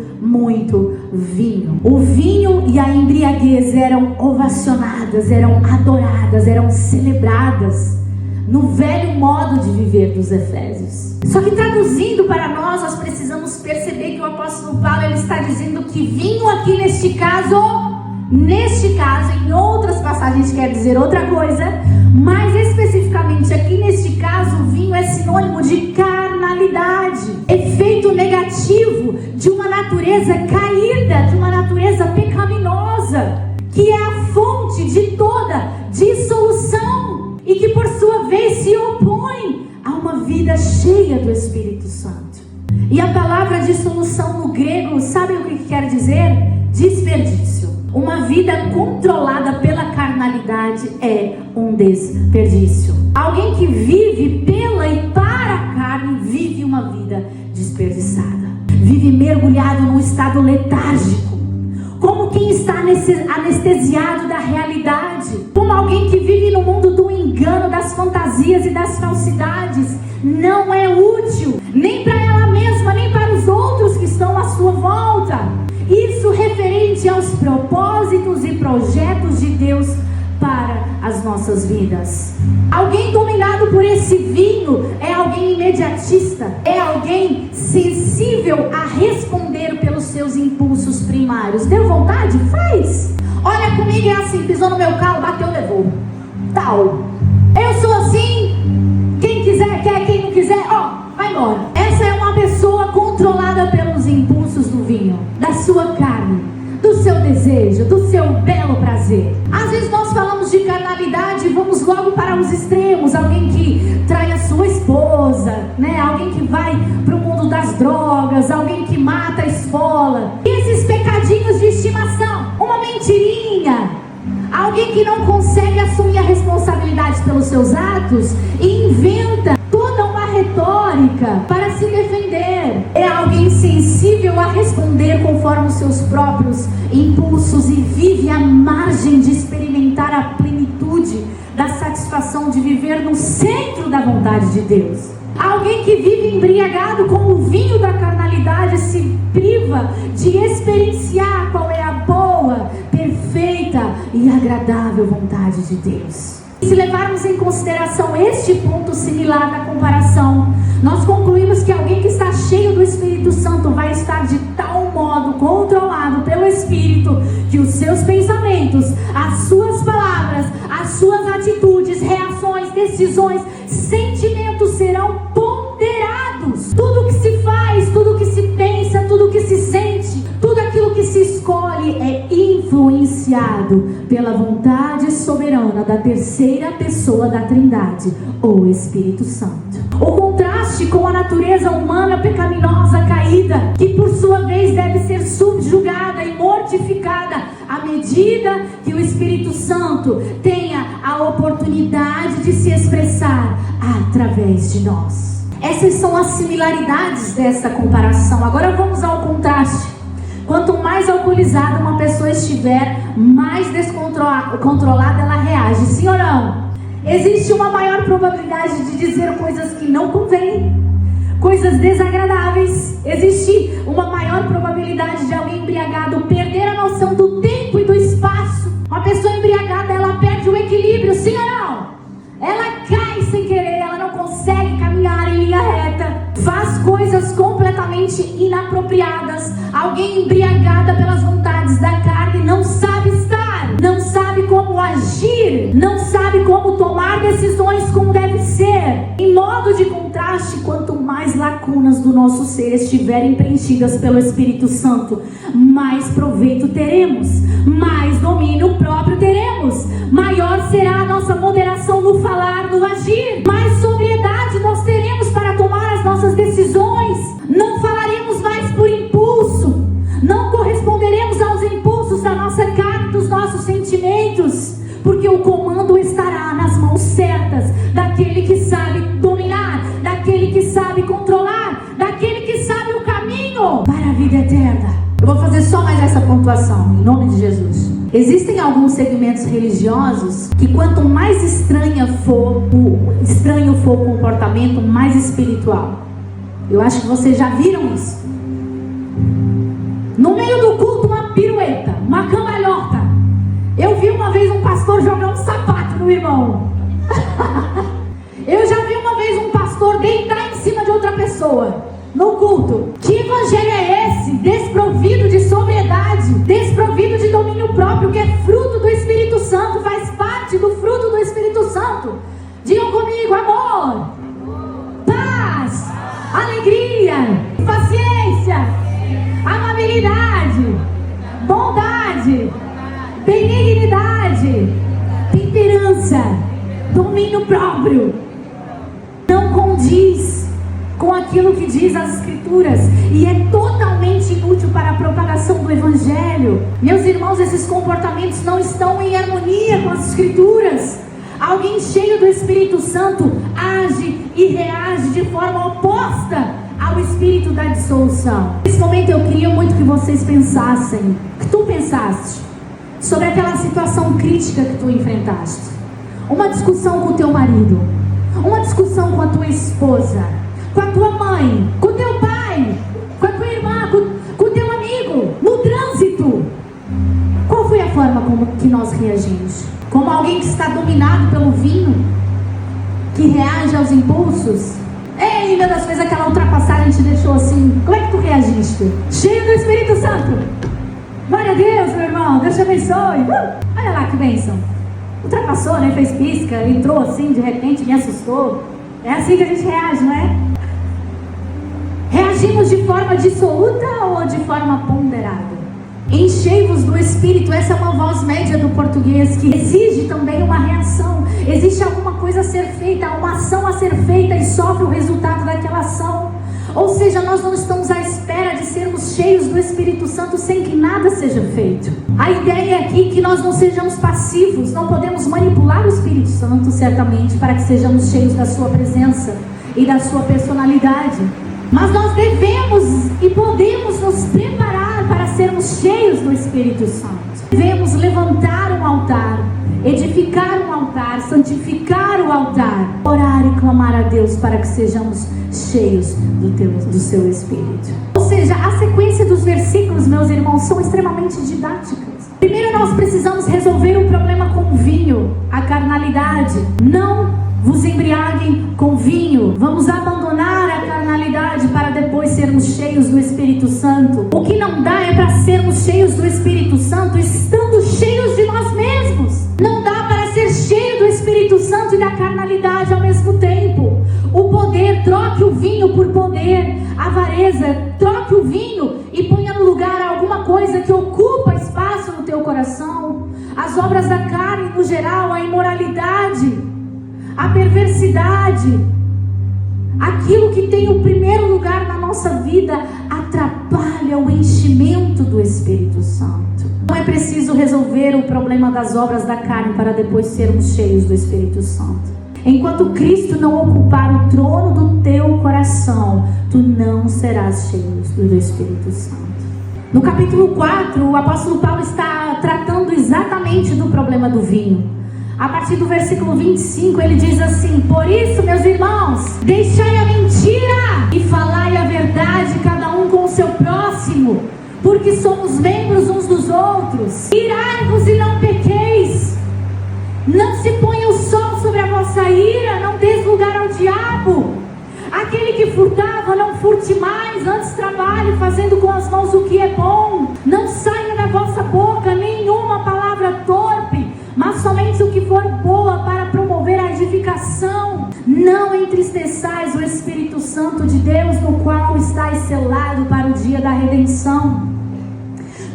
vinho. O vinho e a embriaguez eram ovacionadas, eram adoradas, eram celebradas no velho modo de viver dos Efésios. Só que traduzindo para nós precisamos perceber que o apóstolo Paulo, ele está dizendo que vinho aqui neste caso, em outras passagens quer dizer outra coisa, mas especificamente aqui neste caso, o vinho é sinônimo de carnalidade, efeito negativo de uma natureza caída, de uma natureza pecaminosa, que é a fonte de toda dissolução e que por sua vez se opõe a uma vida cheia do Espírito Santo. E a palavra dissolução no grego, sabem o que quer dizer? Desperdício. Uma vida controlada pela carnalidade é um desperdício. Alguém que vive pela e para a carne vive uma vida desperdiçada. Vive mergulhado num estado letárgico, como quem está anestesiado da realidade, como alguém que vive no mundo do engano, das fantasias e das falsidades. Não é útil, nem para ela mesma, nem para os outros que estão à sua volta. Isso referente aos propósitos e projetos de Deus para as nossas vidas. Alguém dominado por esse vinho é alguém imediatista, é alguém sensível a responder pelos seus impulsos primários. Deu vontade? Faz! Olha comigo, é assim, pisou no meu carro, bateu, levou. Tal. Eu sou assim, quem quiser quer, quem não quiser, vai embora. Essa é uma pessoa controlada pelos impulsos do vinho, da sua carne, do seu desejo, do seu belo prazer. Às vezes nós falamos de carnalidade e vamos logo para os extremos. Alguém que trai a sua esposa, né? Alguém que vai para o mundo das drogas, alguém que mata a esfola. E esses pecadinhos de estimação, uma mentirinha, alguém que não consegue assumir a responsabilidade pelos seus atos e inventa toda uma retórica para se defender. É alguém sensível a responder conforme os seus próprios impulsos e vive à margem de experimentar a plenitude da satisfação de viver no centro da vontade de Deus. Alguém que vive embriagado com o vinho da carnalidade se priva de experienciar qual é a boa, perfeita e agradável vontade de Deus. Se levarmos em consideração este ponto similar na comparação, nós concluímos que alguém que está cheio do Espírito Santo vai estar de tal modo controlado pelo Espírito que os seus pensamentos, as suas palavras, as suas atitudes, reações, decisões, sentimentos serão ponderados. Tudo que se faz, tudo que se pensa, tudo que se sente, tudo aquilo que se escolhe é influenciado pela vontade soberana da terceira pessoa da Trindade, o Espírito Santo. O contraste com a natureza humana pecaminosa caída, que por sua vez deve ser subjugada e mortificada à medida que o Espírito Santo tenha a oportunidade de se expressar através de nós. Essas são as similaridades dessa comparação. Agora vamos ao contraste. Quanto mais alcoolizada uma pessoa estiver, mais descontrolada ela reage. Sim ou não? Existe uma maior probabilidade de dizer coisas que não convêm, coisas desagradáveis. Existe uma maior probabilidade de alguém embriagado perder a noção do tempo e do espaço. Uma pessoa embriagada, ela perde o equilíbrio, sim ou não? Ela cai sem querer, ela não consegue caminhar em linha reta, faz coisas completamente inapropriadas. Alguém embriagada pelas vontades da carne não sabe estar, não sabe como agir, não sabe como tomar decisões como deve ser. Em modo de contraste, quanto mais lacunas do nosso ser estiverem preenchidas pelo Espírito Santo, mais proveito teremos, mais domínio próprio teremos, maior será a nossa moderação no falar, no agir, mais sobriedade nós teremos para tomar as nossas decisões. Não falaremos mais por impulso, não corresponderemos aos impulsos da nossa carne, dos nossos sentimentos, porque o comando estará nas mãos certas daquele que sabe dominar, daquele que sabe controlar, daquele que sabe o caminho para a vida eterna. Eu vou fazer só mais essa pontuação, em nome de Jesus. Existem alguns segmentos religiosos que quanto mais estranho for o comportamento, mais espiritual. Eu acho que vocês já viram isso. No meio do culto, uma pirueta, uma cambalhota. Eu vi uma vez um pastor jogar um sapato no irmão. Eu já vi uma vez um pastor deitar em cima de outra pessoa no culto. Que evangelho é esse? Desprovido de sobriedade, desprovido de domínio próprio, que é fruto do Espírito Santo, faz parte do fruto do Espírito Santo. Digam comigo: amor, paz, alegria, paciência, amabilidade, bondade, benignidade, temperança, domínio próprio. Não condiz com aquilo que diz as Escrituras e é totalmente inútil para a propagação do Evangelho. Meus irmãos, esses comportamentos não estão em harmonia com as Escrituras. Alguém cheio do Espírito Santo age e reage de forma oposta ao espírito da dissolução. Nesse momento eu queria muito que vocês pensassem, que tu pensaste sobre aquela situação crítica que tu enfrentaste. Uma discussão com o teu marido, uma discussão com a tua esposa, com a tua mãe, com o teu pai, com a tua irmã, com o teu amigo, no trânsito. Qual foi a forma como que nós reagimos? Como alguém que está dominado pelo vinho, que reage aos impulsos? Ei, meu Deus, fez aquela ultrapassagem, te deixou assim. Como é que tu reagiste? Cheio do Espírito Santo. Glória a Deus, meu irmão, Deus te abençoe. Olha lá que bênção. Ultrapassou, né? Fez pisca, entrou assim, de repente me assustou. É assim que a gente reage, não é? Reagimos de forma dissoluta ou de forma ponderada? Enchei-vos do Espírito, essa é uma voz média do português que exige também uma reação. Existe alguma coisa a ser feita, uma ação a ser feita e sofre o resultado daquela ação. Ou seja, nós não estamos à espera de sermos cheios do Espírito Santo sem que nada seja feito. A ideia aqui é que nós não sejamos passivos, não podemos manipular o Espírito Santo certamente para que sejamos cheios da sua presença e da sua personalidade. Mas nós devemos e podemos nos preparar para sermos cheios do Espírito Santo. Devemos levantar um altar, edificar um altar, santificar o altar, orar e clamar a Deus para que sejamos cheios do seu Espírito. Ou seja, a sequência dos versículos, meus irmãos, são extremamente didáticas. Primeiro nós precisamos resolver o problema com o vinho, a carnalidade. Não vos embriaguem com vinho. Vamos abandonar a carnalidade para depois sermos cheios do Espírito Santo. O que não dá é para sermos cheios do Espírito Santo estando cheios de nós mesmos. Não dá para ser cheio do Espírito Santo e da carnalidade ao mesmo tempo. O poder, troque o vinho por poder. A avareza, troque o vinho e ponha no lugar alguma coisa que ocupa espaço no teu coração. As obras da carne no geral, a imoralidade, a perversidade, aquilo que tem o primeiro lugar na nossa vida, atrapalha o enchimento do Espírito Santo. Não é preciso resolver o problema das obras da carne para depois sermos cheios do Espírito Santo. Enquanto Cristo não ocupar o trono do teu coração, tu não serás cheio do Espírito Santo. No capítulo 4, o apóstolo Paulo está tratando exatamente do problema do vinho. A partir do versículo 25, ele diz assim: por isso, meus irmãos, deixai a mentira e falai a verdade, cada um com o seu próximo, porque somos membros uns dos outros. Irai-vos e não pequeis. Não se ponha o sol sobre a vossa ira, não deis lugar ao diabo. Aquele que furtava, não furte mais, antes trabalhe fazendo com as mãos o que é bom. Não saia da vossa boca nenhuma palavra torpe, mas somente o que for boa para promover a edificação. Não entristeçais o Espírito Santo de Deus, no qual estáis selado para o dia da redenção.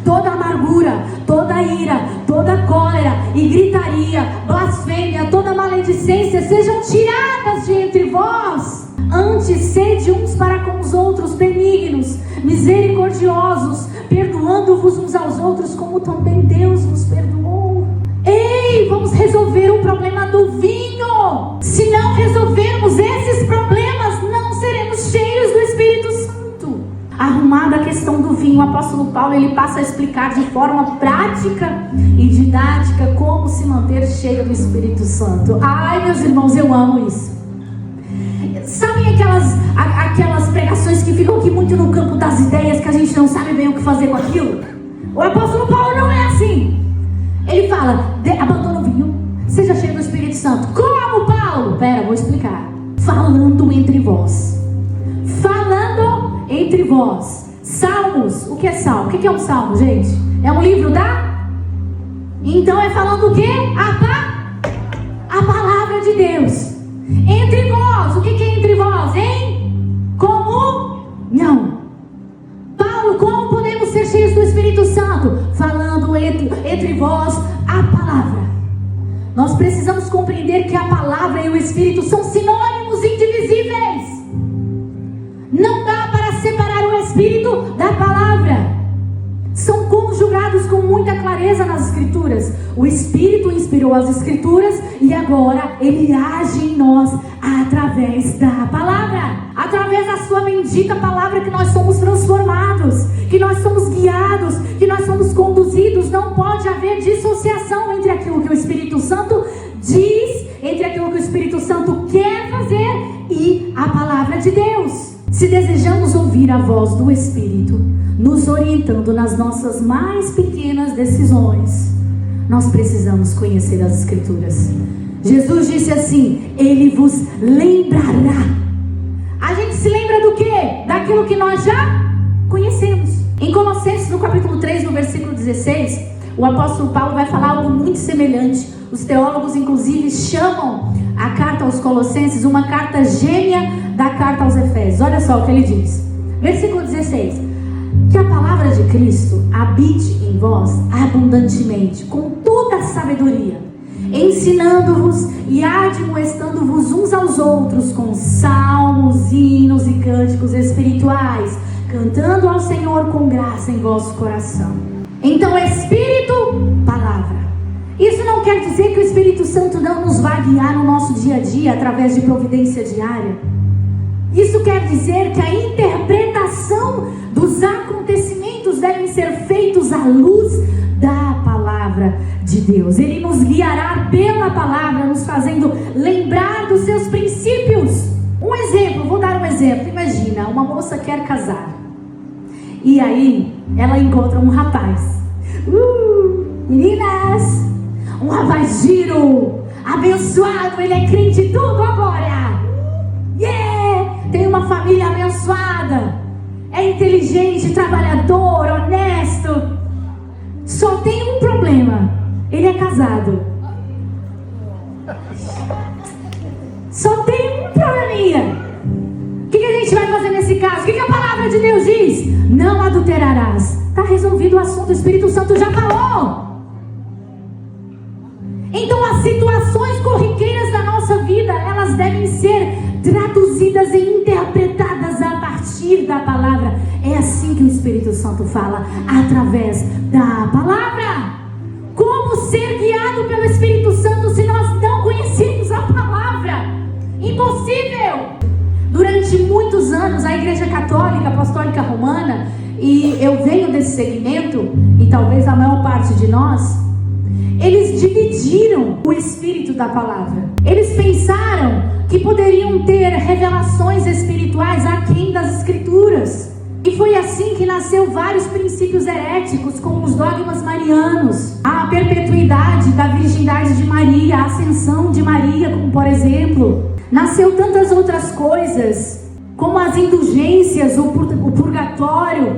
Toda amargura, toda ira, toda cólera e gritaria, blasfêmia, toda maledicência sejam tiradas de entre vós. Antes, sede uns para com os outros benignos, misericordiosos, perdoando-vos uns aos outros, como também Deus vos perdoou. Ei, vamos resolver o problema do vinho. Se não resolvermos esses problemas, não seremos cheios do Espírito Santo. Arrumada a questão do vinho, o apóstolo Paulo ele passa a explicar de forma prática e didática como se manter cheio do Espírito Santo. Ai, meus irmãos, eu amo isso. Sabem aquelas pregações que ficam aqui muito no campo das ideias, que a gente não sabe bem o que fazer com aquilo? O apóstolo Paulo não é assim. Ele fala: abandona o vinho, seja cheio do Espírito Santo. Como, Paulo? Pera, vou explicar. Falando entre vós. Falando entre vós. Salmos. O que é salmo? O que é um salmo, gente? É um livro da? Então é falando o quê? A palavra de Deus. Entre vós. O que é entre vós, hein? Comunhão. Paulo, como podemos ser cheios do Espírito Santo? Falando entre vós a palavra. Nós precisamos compreender que a palavra e o Espírito são sinônimos indivisíveis. Não dá para separar o Espírito da palavra. São conjugados com muita clareza nas Escrituras. O Espírito inspirou as Escrituras e agora Ele age em nós através da palavra. Através da sua bendita palavra que nós somos transformados, que nós somos guiados, que nós somos conduzidos. Não pode haver dissociação entre aquilo que o Espírito Santo diz, entre aquilo que o Espírito Santo quer fazer e a palavra de Deus. Se desejamos ouvir a voz do Espírito nos orientando nas nossas mais pequenas decisões, nós precisamos conhecer as Escrituras. Jesus disse assim: Ele vos lembrará. A gente se lembra do quê? Daquilo que nós já conhecemos. Em Colossenses, no capítulo 3, no versículo 16, o apóstolo Paulo vai falar algo muito semelhante. Os teólogos, inclusive, chamam a carta aos Colossenses uma carta gêmea da carta aos Efésios. Olha só o que ele diz. Versículo 16: que a palavra de Cristo habite em vós abundantemente, com toda a sabedoria, ensinando-vos e admoestando-vos uns aos outros com salmos, hinos e cânticos espirituais, cantando ao Senhor com graça em vosso coração. Então, Espírito, palavra. Isso não quer dizer que o Espírito Santo não nos vai guiar no nosso dia a dia através de providência diária. Isso quer dizer que a interpretação dos acontecimentos devem ser feitos à luz da palavra de Deus. Ele nos guiará pela palavra, nos fazendo lembrar dos seus princípios. Um exemplo, vou dar um exemplo. Imagina, uma moça quer casar. E aí, ela encontra um rapaz. Meninas, um rapaz giro, abençoado, ele é crente tudo agora. Yeah! Tem uma família abençoada, é inteligente, trabalhador, honesto. Só tem um problema: ele é casado. Só tem um probleminha. O que a gente vai fazer nesse caso? O que a palavra de Deus diz? Não adulterarás. Está resolvido o assunto, o Espírito Santo já falou. Então as situações corriqueiras da nossa vida, elas devem ser traduzidas e interpretadas a partir da palavra. É assim que o Espírito Santo fala, através da palavra. Como ser guiado pelo Espírito Santo se nós não conhecemos a palavra? Impossível! Durante muitos anos, a Igreja Católica Apostólica Romana, e eu venho desse segmento, e talvez a maior parte de nós, eles dividiram o espírito da palavra. Eles pensaram que poderiam ter revelações espirituais aquém das escrituras. E foi assim que nasceu vários princípios heréticos, como os dogmas marianos, a perpetuidade da virgindade de Maria, a ascensão de Maria, como por exemplo. Nasceu tantas outras coisas, como as indulgências, o purgatório.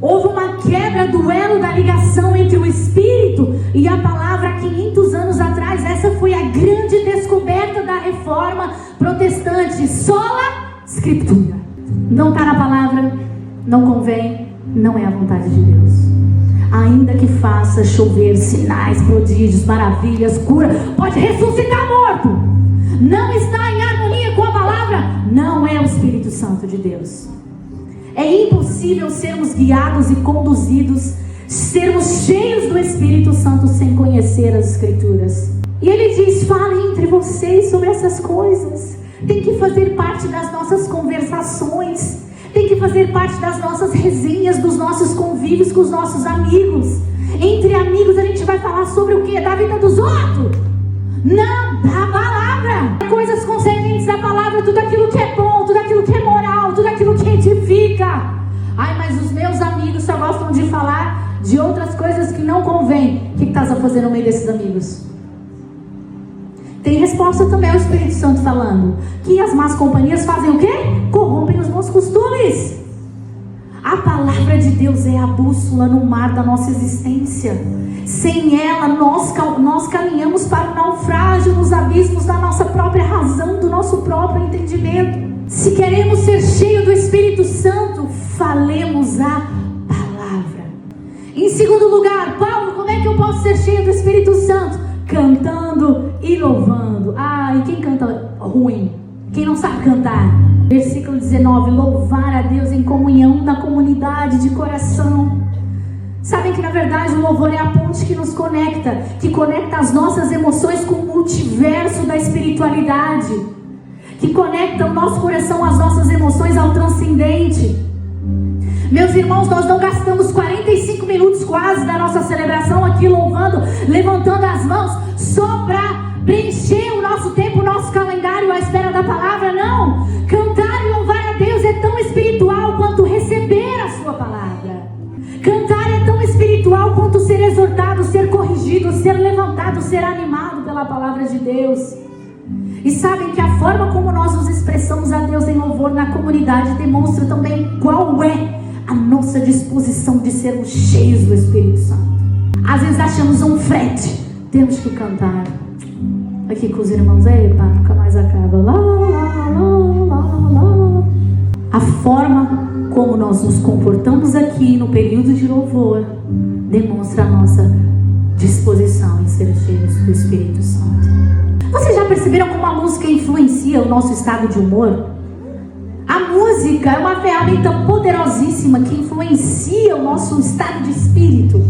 Houve uma quebra do elo da ligação entre o Espírito e a palavra há 500 anos atrás. Essa foi a grande descoberta da reforma protestante. Sola Scriptura. Não está na palavra, não convém, não é a vontade de Deus. Ainda que faça chover sinais, prodígios, maravilhas, cura, pode ressuscitar morto. Não está em harmonia com a palavra, não é o Espírito Santo de Deus. É impossível sermos guiados e conduzidos, sermos cheios do Espírito Santo sem conhecer as Escrituras. E ele diz: falem entre vocês sobre essas coisas. Tem que fazer parte das nossas conversações, tem que fazer parte das nossas resenhas, dos nossos convívios com os nossos amigos. Entre amigos a gente vai falar sobre o quê? Da vida dos outros? Não, da palavra. Coisas concernentes à palavra, tudo aquilo que é bom, tudo aquilo que é moral, tudo aquilo que edifica. Ai, mas os meus amigos só gostam de falar de outras coisas que não convém. O que estás a fazer no meio desses amigos? Tem resposta também ao Espírito Santo falando que as más companhias fazem o quê? Corrompem os bons costumes. A palavra de Deus é a bússola no mar da nossa existência. Sem ela nós caminhamos para o naufrágio, nos abismos da nossa própria razão, do nosso próprio entendimento. Se queremos ser cheios do Espírito Santo, falemos a palavra. Em segundo lugar, Paulo, como é que eu posso ser cheio do Espírito Santo? Cantando e louvando. E quem canta ruim? Quem não sabe cantar? Versículo 19, louvar a Deus em comunhão na comunidade de coração. Sabem que na verdade o louvor é a ponte que nos conecta, que conecta as nossas emoções com o multiverso da espiritualidade, que conecta o nosso coração, as nossas emoções ao transcendente. Meus irmãos, nós não gastamos 45 minutos quase da nossa celebração aqui louvando, levantando as mãos, só para preencher o nosso tempo, o nosso calendário à espera da palavra. Não, cantar e louvar a Deus é tão espiritual quanto receber a sua palavra. Cantar é tão espiritual quanto ser exortado, ser corrigido, ser levantado, ser animado pela palavra de Deus. E sabem que a forma como nós nos expressamos a Deus em louvor na comunidade demonstra também qual é a nossa disposição de sermos cheios do Espírito Santo. Às vezes achamos um frete, temos que cantar aqui com os irmãos, epa, nunca mais acaba. Lá, lá, lá, lá, lá. A forma como nós nos comportamos aqui no período de louvor demonstra a nossa disposição em ser cheios do Espírito Santo. Vocês já perceberam como a música influencia o nosso estado de humor? A música é uma ferramenta poderosíssima que influencia o nosso estado de espírito.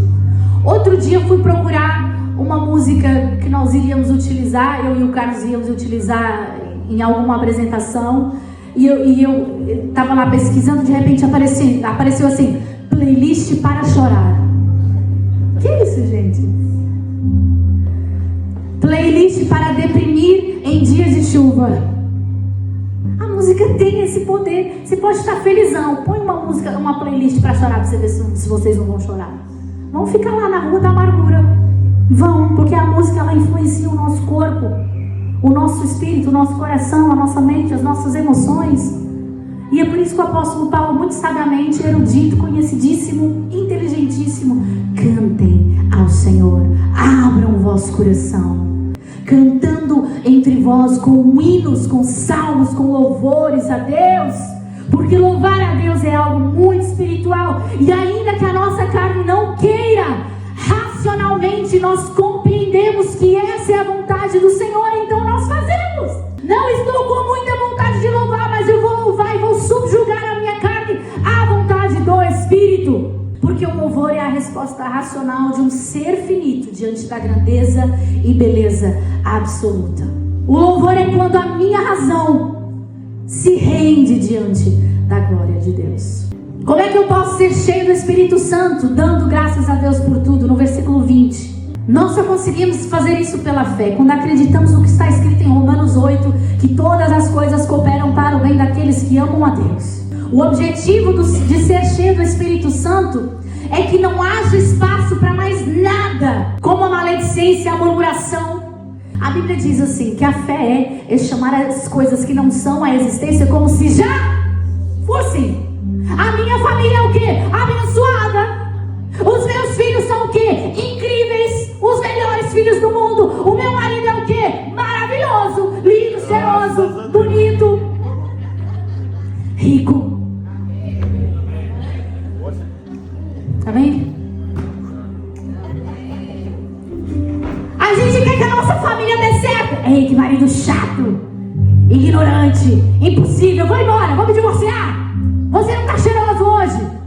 Outro dia eu fui procurar uma música que nós iríamos utilizar, eu e o Carlos íamos utilizar em alguma apresentação, e eu estava lá pesquisando, de repente apareceu assim, playlist para chorar. Que é isso, gente? Playlist para deprimir em dias de chuva. A música tem esse poder. Você pode estar felizão, põe uma música, uma playlist para chorar, para você ver se vocês não vão chorar. Vão ficar lá na rua da amargura. Vão, porque a música ela influencia o nosso corpo, o nosso espírito, o nosso coração, a nossa mente, as nossas emoções. E é por isso que o apóstolo Paulo, muito sabiamente, erudito, conhecidíssimo, inteligentíssimo, cantem ao Senhor, abram o vosso coração, cantando entre vós com hinos, com salmos, com louvores a Deus, porque louvar a Deus é algo muito espiritual. E ainda que a nossa carne não queira, racionalmente nós compreendemos que essa é a vontade do Senhor, então nós fazemos. Não estou com muita vontade de louvar, mas eu vou louvar e vou subjugar a minha carne à vontade do Espírito, porque o louvor é a resposta racional de um ser finito diante da grandeza e beleza absoluta. O louvor é quando a minha razão se rende diante da glória de Deus. Como é que eu posso ser cheio do Espírito Santo? Dando graças a Deus por tudo. No versículo 20. Nós só conseguimos fazer isso pela fé, quando acreditamos no que está escrito em Romanos 8, que todas as coisas cooperam para o bem daqueles que amam a Deus. O objetivo de ser cheio do Espírito Santo é que não haja espaço para mais nada, como a maledicência, a murmuração. A Bíblia diz assim, que a fé é chamar as coisas que não são à existência como se já fossem. A minha família é o quê? Abençoada. Os meus filhos são o quê? Incríveis. Os melhores filhos do mundo. O meu marido é o quê? Maravilhoso. Lindo, cheiroso, bonito, rico. Tá vendo? A gente quer que a nossa família dê certo. Ei, que marido chato, ignorante, impossível. Vou embora, vou me divorciar. Você não está cheiroso hoje.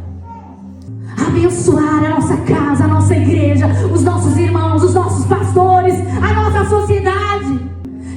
Abençoar a nossa casa, a nossa igreja, os nossos irmãos, os nossos pastores, a nossa sociedade.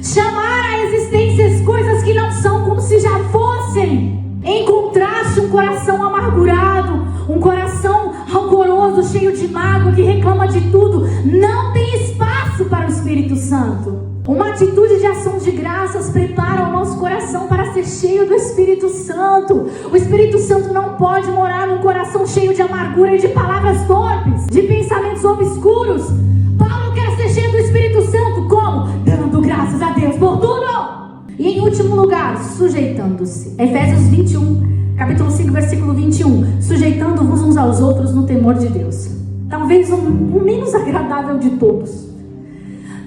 Chamar à existência as coisas que não são como se já fossem. Em contraste, um coração amargurado, um coração rancoroso, cheio de mágoa, que reclama de tudo, não tem espaço para o Espírito Santo. Uma atitude de ação de graças prepara o nosso coração para ser cheio do Espírito Santo. O Espírito Santo não pode morar num coração cheio de amargura e de palavras torpes, de pensamentos obscuros. Paulo quer ser cheio do Espírito Santo como? Dando graças a Deus por tudo. E em último lugar, sujeitando-se. Efésios 21, capítulo 5, versículo 21. Sujeitando-vos uns aos outros no temor de Deus. Talvez o menos agradável de todos.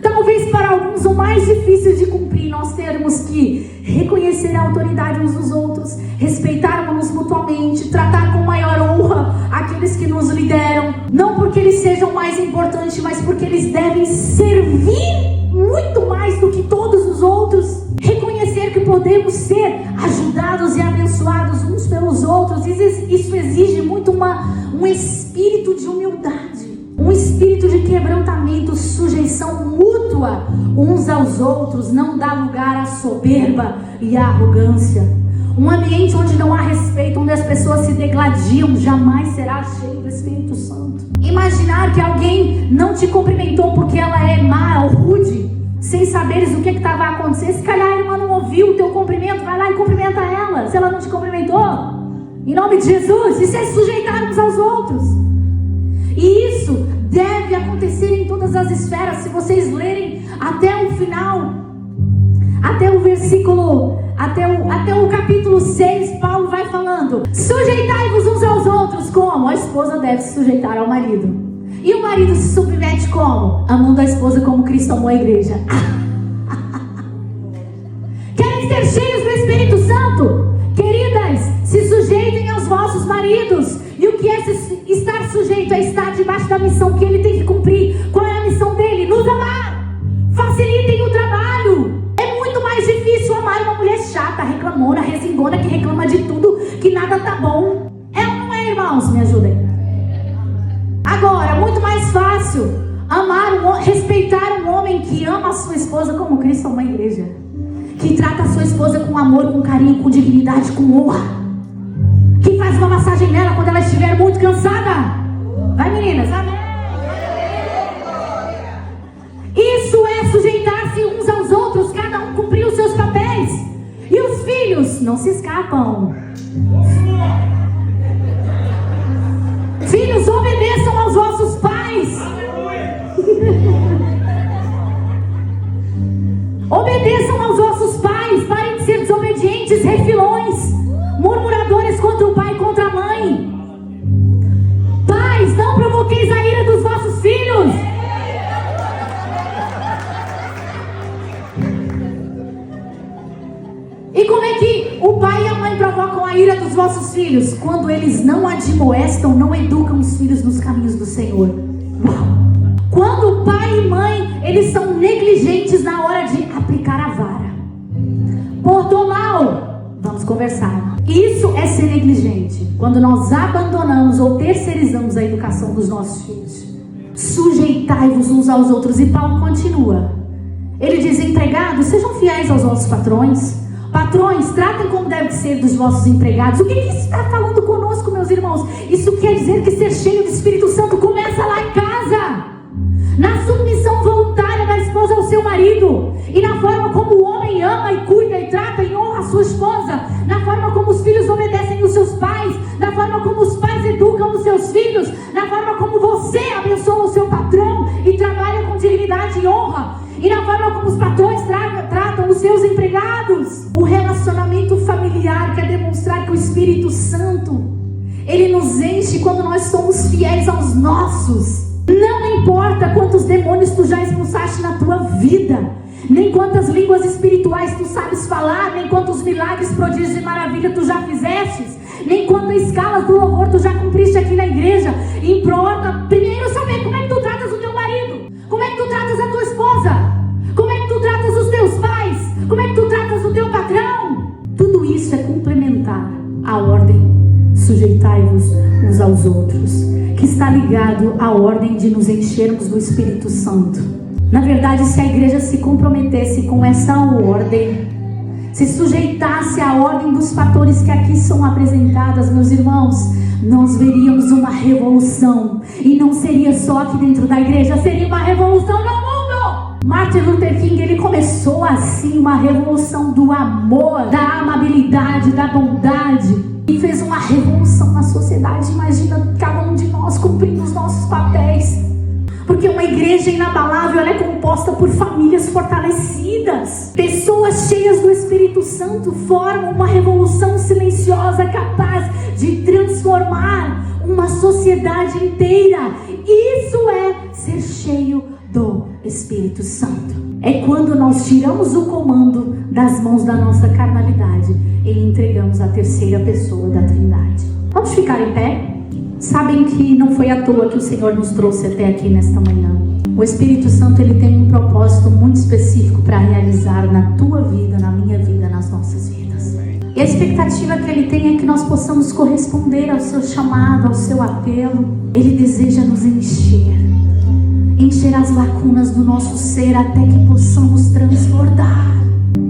Talvez para alguns o mais difícil de cumprir. Nós termos que reconhecer a autoridade uns dos outros, respeitarmos mutuamente, tratar com maior honra aqueles que nos lideram. Não porque eles sejam mais importantes, mas porque eles devem servir muito mais do que todos os outros. Reconhecer que podemos ser ajudados e abençoados uns pelos outros. Isso exige muito um espírito de humildade, um espírito de quebrantamento, sujeição mútua uns aos outros. Não dá lugar à soberba e à arrogância. Um ambiente onde não há respeito, onde as pessoas se degladiam, jamais será cheio do Espírito Santo. Imaginar que alguém não te cumprimentou porque ela é má ou rude, sem saberes o que estava a acontecer. Se calhar a irmã não ouviu o teu cumprimento, vai lá e cumprimenta ela. Se ela não te cumprimentou, em nome de Jesus, isso é sujeitar uns aos outros. E isso deve acontecer em todas as esferas. Se vocês lerem até o final, até o versículo, até o capítulo 6, Paulo vai falando: sujeitai-vos uns aos outros como? A esposa deve se sujeitar ao marido. E o marido se submete como? Amando a esposa como Cristo amou a igreja. Querem ser cheios do Espírito Santo? Queridas, se sujeitem aos vossos maridos. E o que é estar sujeito? É estar debaixo da missão que ele tem que cumprir. Qual é a missão dele? Nos amar. Facilitem o trabalho. É muito mais difícil amar uma mulher chata, reclamona, resingona, que reclama de tudo, que nada tá bom. É ou não é, irmãos? Me ajudem. Agora, muito mais fácil respeitar um homem que ama a sua esposa como Cristo ama a igreja, que trata a sua esposa com amor, com carinho, com dignidade, com honra, que faz uma massagem nela quando ela estiver muito cansada. Vai, meninas, amém. Isso é sujeitar-se uns aos outros, cada um cumprir os seus papéis. E os filhos não se escapam. Filhos, obedeçam aos vossos pais. Obedeçam aos vossos pais. Parem de ser desobedientes, refilões, murmuradores contra o pai e contra a mãe. Pais, não provoqueis a ira dos vossos filhos. E como é que o pai e a mãe provocam a ira dos vossos filhos? Quando eles não admoestam, não educam os filhos nos caminhos do Senhor. Uau! Quando o pai e mãe, eles são negligentes na hora de aplicar a vara. Portou mal, vamos conversar. Isso é ser negligente. Quando nós abandonamos ou terceirizamos a educação dos nossos filhos. Sujeitai-vos uns aos outros. E Paulo continua. Ele diz: empregados, sejam fiéis aos vossos patrões. Patrões, tratem como deve ser dos vossos empregados. O que isso está falando conosco? conosco, meus irmãos. Isso quer dizer que ser cheio do Espírito Santo começa lá em casa, na submissão voluntária da esposa ao seu marido, e na forma como o homem ama e cuida e trata e honra a sua esposa, na forma como os filhos obedecem os seus pais, na forma como os pais educam os seus filhos, na forma como você abençoa o seu patrão e trabalha com dignidade e honra, e na forma como os patrões tratam os seus empregados. O relacionamento familiar quer demonstrar que o Espírito Santo, ele nos enche quando nós somos fiéis aos nossos. Não importa quantos demônios tu já expulsaste na tua vida, nem quantas línguas espirituais tu sabes falar, nem quantos milagres, prodígios e maravilha tu já fizestes, nem quantas escalas do louvor tu já cumpriste aqui na igreja. Importa primeiro saber como é que tu tratas o teu marido, como é que tu tratas a tua esposa, como é que tu tratas os teus pais, como é que tu tratas o teu patrão. Tudo isso é complementar a ordem: sujeitai-vos uns aos outros, que está ligado à ordem de nos enchermos do Espírito Santo. Na verdade, se a igreja se comprometesse com essa ordem, se sujeitasse à ordem dos fatores que aqui são apresentados, meus irmãos, nós veríamos uma revolução. E não seria só aqui dentro da igreja, seria uma revolução no mundo. Martin Luther King, ele começou assim uma revolução do amor, da amabilidade, da bondade, e fez uma revolução na sociedade. Imagina cada um de nós cumprindo os nossos papéis. Porque uma igreja inabalável, ela é composta por famílias fortalecidas. Pessoas cheias do Espírito Santo formam uma revolução silenciosa capaz de transformar uma sociedade inteira. Isso é ser cheio do Espírito Santo. É quando nós tiramos o comando das mãos da nossa carnalidade e entregamos a terceira pessoa da Trindade. Vamos ficar em pé? Sabem que não foi à toa que o Senhor nos trouxe até aqui nesta manhã. O Espírito Santo, ele tem um propósito muito específico para realizar na tua vida, na minha vida, nas nossas vidas. E a expectativa que ele tem é que nós possamos corresponder ao seu chamado, ao seu apelo. Ele deseja nos encher as lacunas do nosso ser até que possamos transbordar.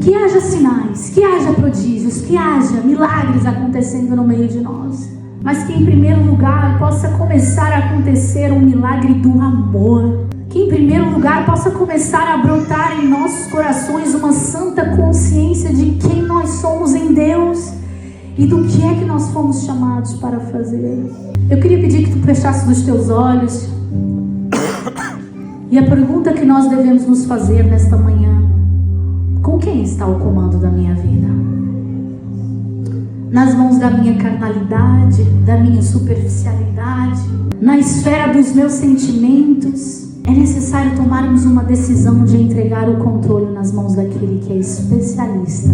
Que haja sinais, que haja prodígios, que haja milagres acontecendo no meio de nós. Mas que em primeiro lugar possa começar a acontecer um milagre do amor. Que em primeiro lugar possa começar a brotar em nossos corações uma santa consciência de quem nós somos em Deus e do que é que nós fomos chamados para fazer. Eu queria pedir que tu fechasse os teus olhos. E a pergunta que nós devemos nos fazer nesta manhã: com quem está o comando da minha vida? Nas mãos da minha carnalidade, da minha superficialidade, na esfera dos meus sentimentos? É necessário tomarmos uma decisão de entregar o controle nas mãos daquele que é especialista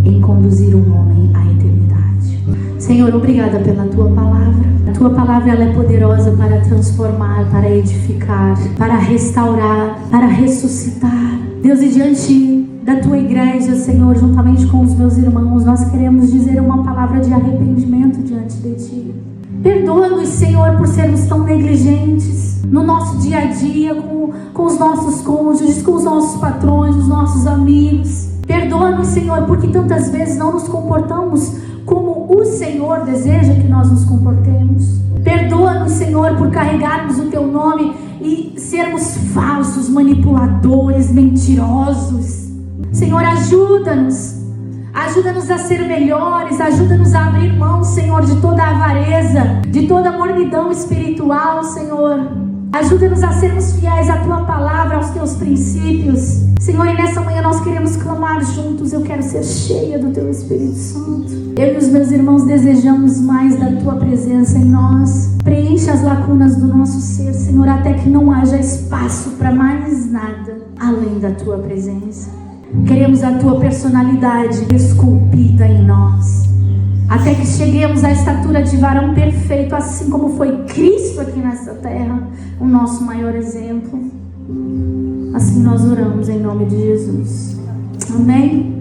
em conduzir um homem à eternidade. Senhor, obrigada pela Tua Palavra. A Tua Palavra, ela é poderosa para transformar, para edificar, para restaurar, para ressuscitar. Deus, e diante da Tua igreja, Senhor, juntamente com os meus irmãos, nós queremos dizer uma palavra de arrependimento diante de Ti. Perdoa-nos, Senhor, por sermos tão negligentes no nosso dia a dia, com os nossos cônjuges, com os nossos patrões, os nossos amigos. Perdoa-nos, Senhor, porque tantas vezes não nos comportamos como o Senhor deseja que nós nos comportemos. Perdoa-nos, Senhor, por carregarmos o Teu nome e sermos falsos, manipuladores, mentirosos. Senhor, ajuda-nos a ser melhores, ajuda-nos a abrir mão, Senhor, de toda a avareza, de toda a mornidão espiritual, Senhor. Ajuda-nos a sermos fiéis à Tua Palavra, aos Teus princípios. Senhor, e nessa manhã nós queremos clamar juntos: eu quero ser cheia do Teu Espírito Santo. Eu e os meus irmãos desejamos mais da Tua presença em nós. Preencha as lacunas do nosso ser, Senhor, até que não haja espaço para mais nada além da Tua presença. Queremos a Tua personalidade esculpida em nós, até que cheguemos à estatura de varão perfeito, assim como foi Cristo aqui nessa terra, o nosso maior exemplo. Assim nós oramos em nome de Jesus. Amém?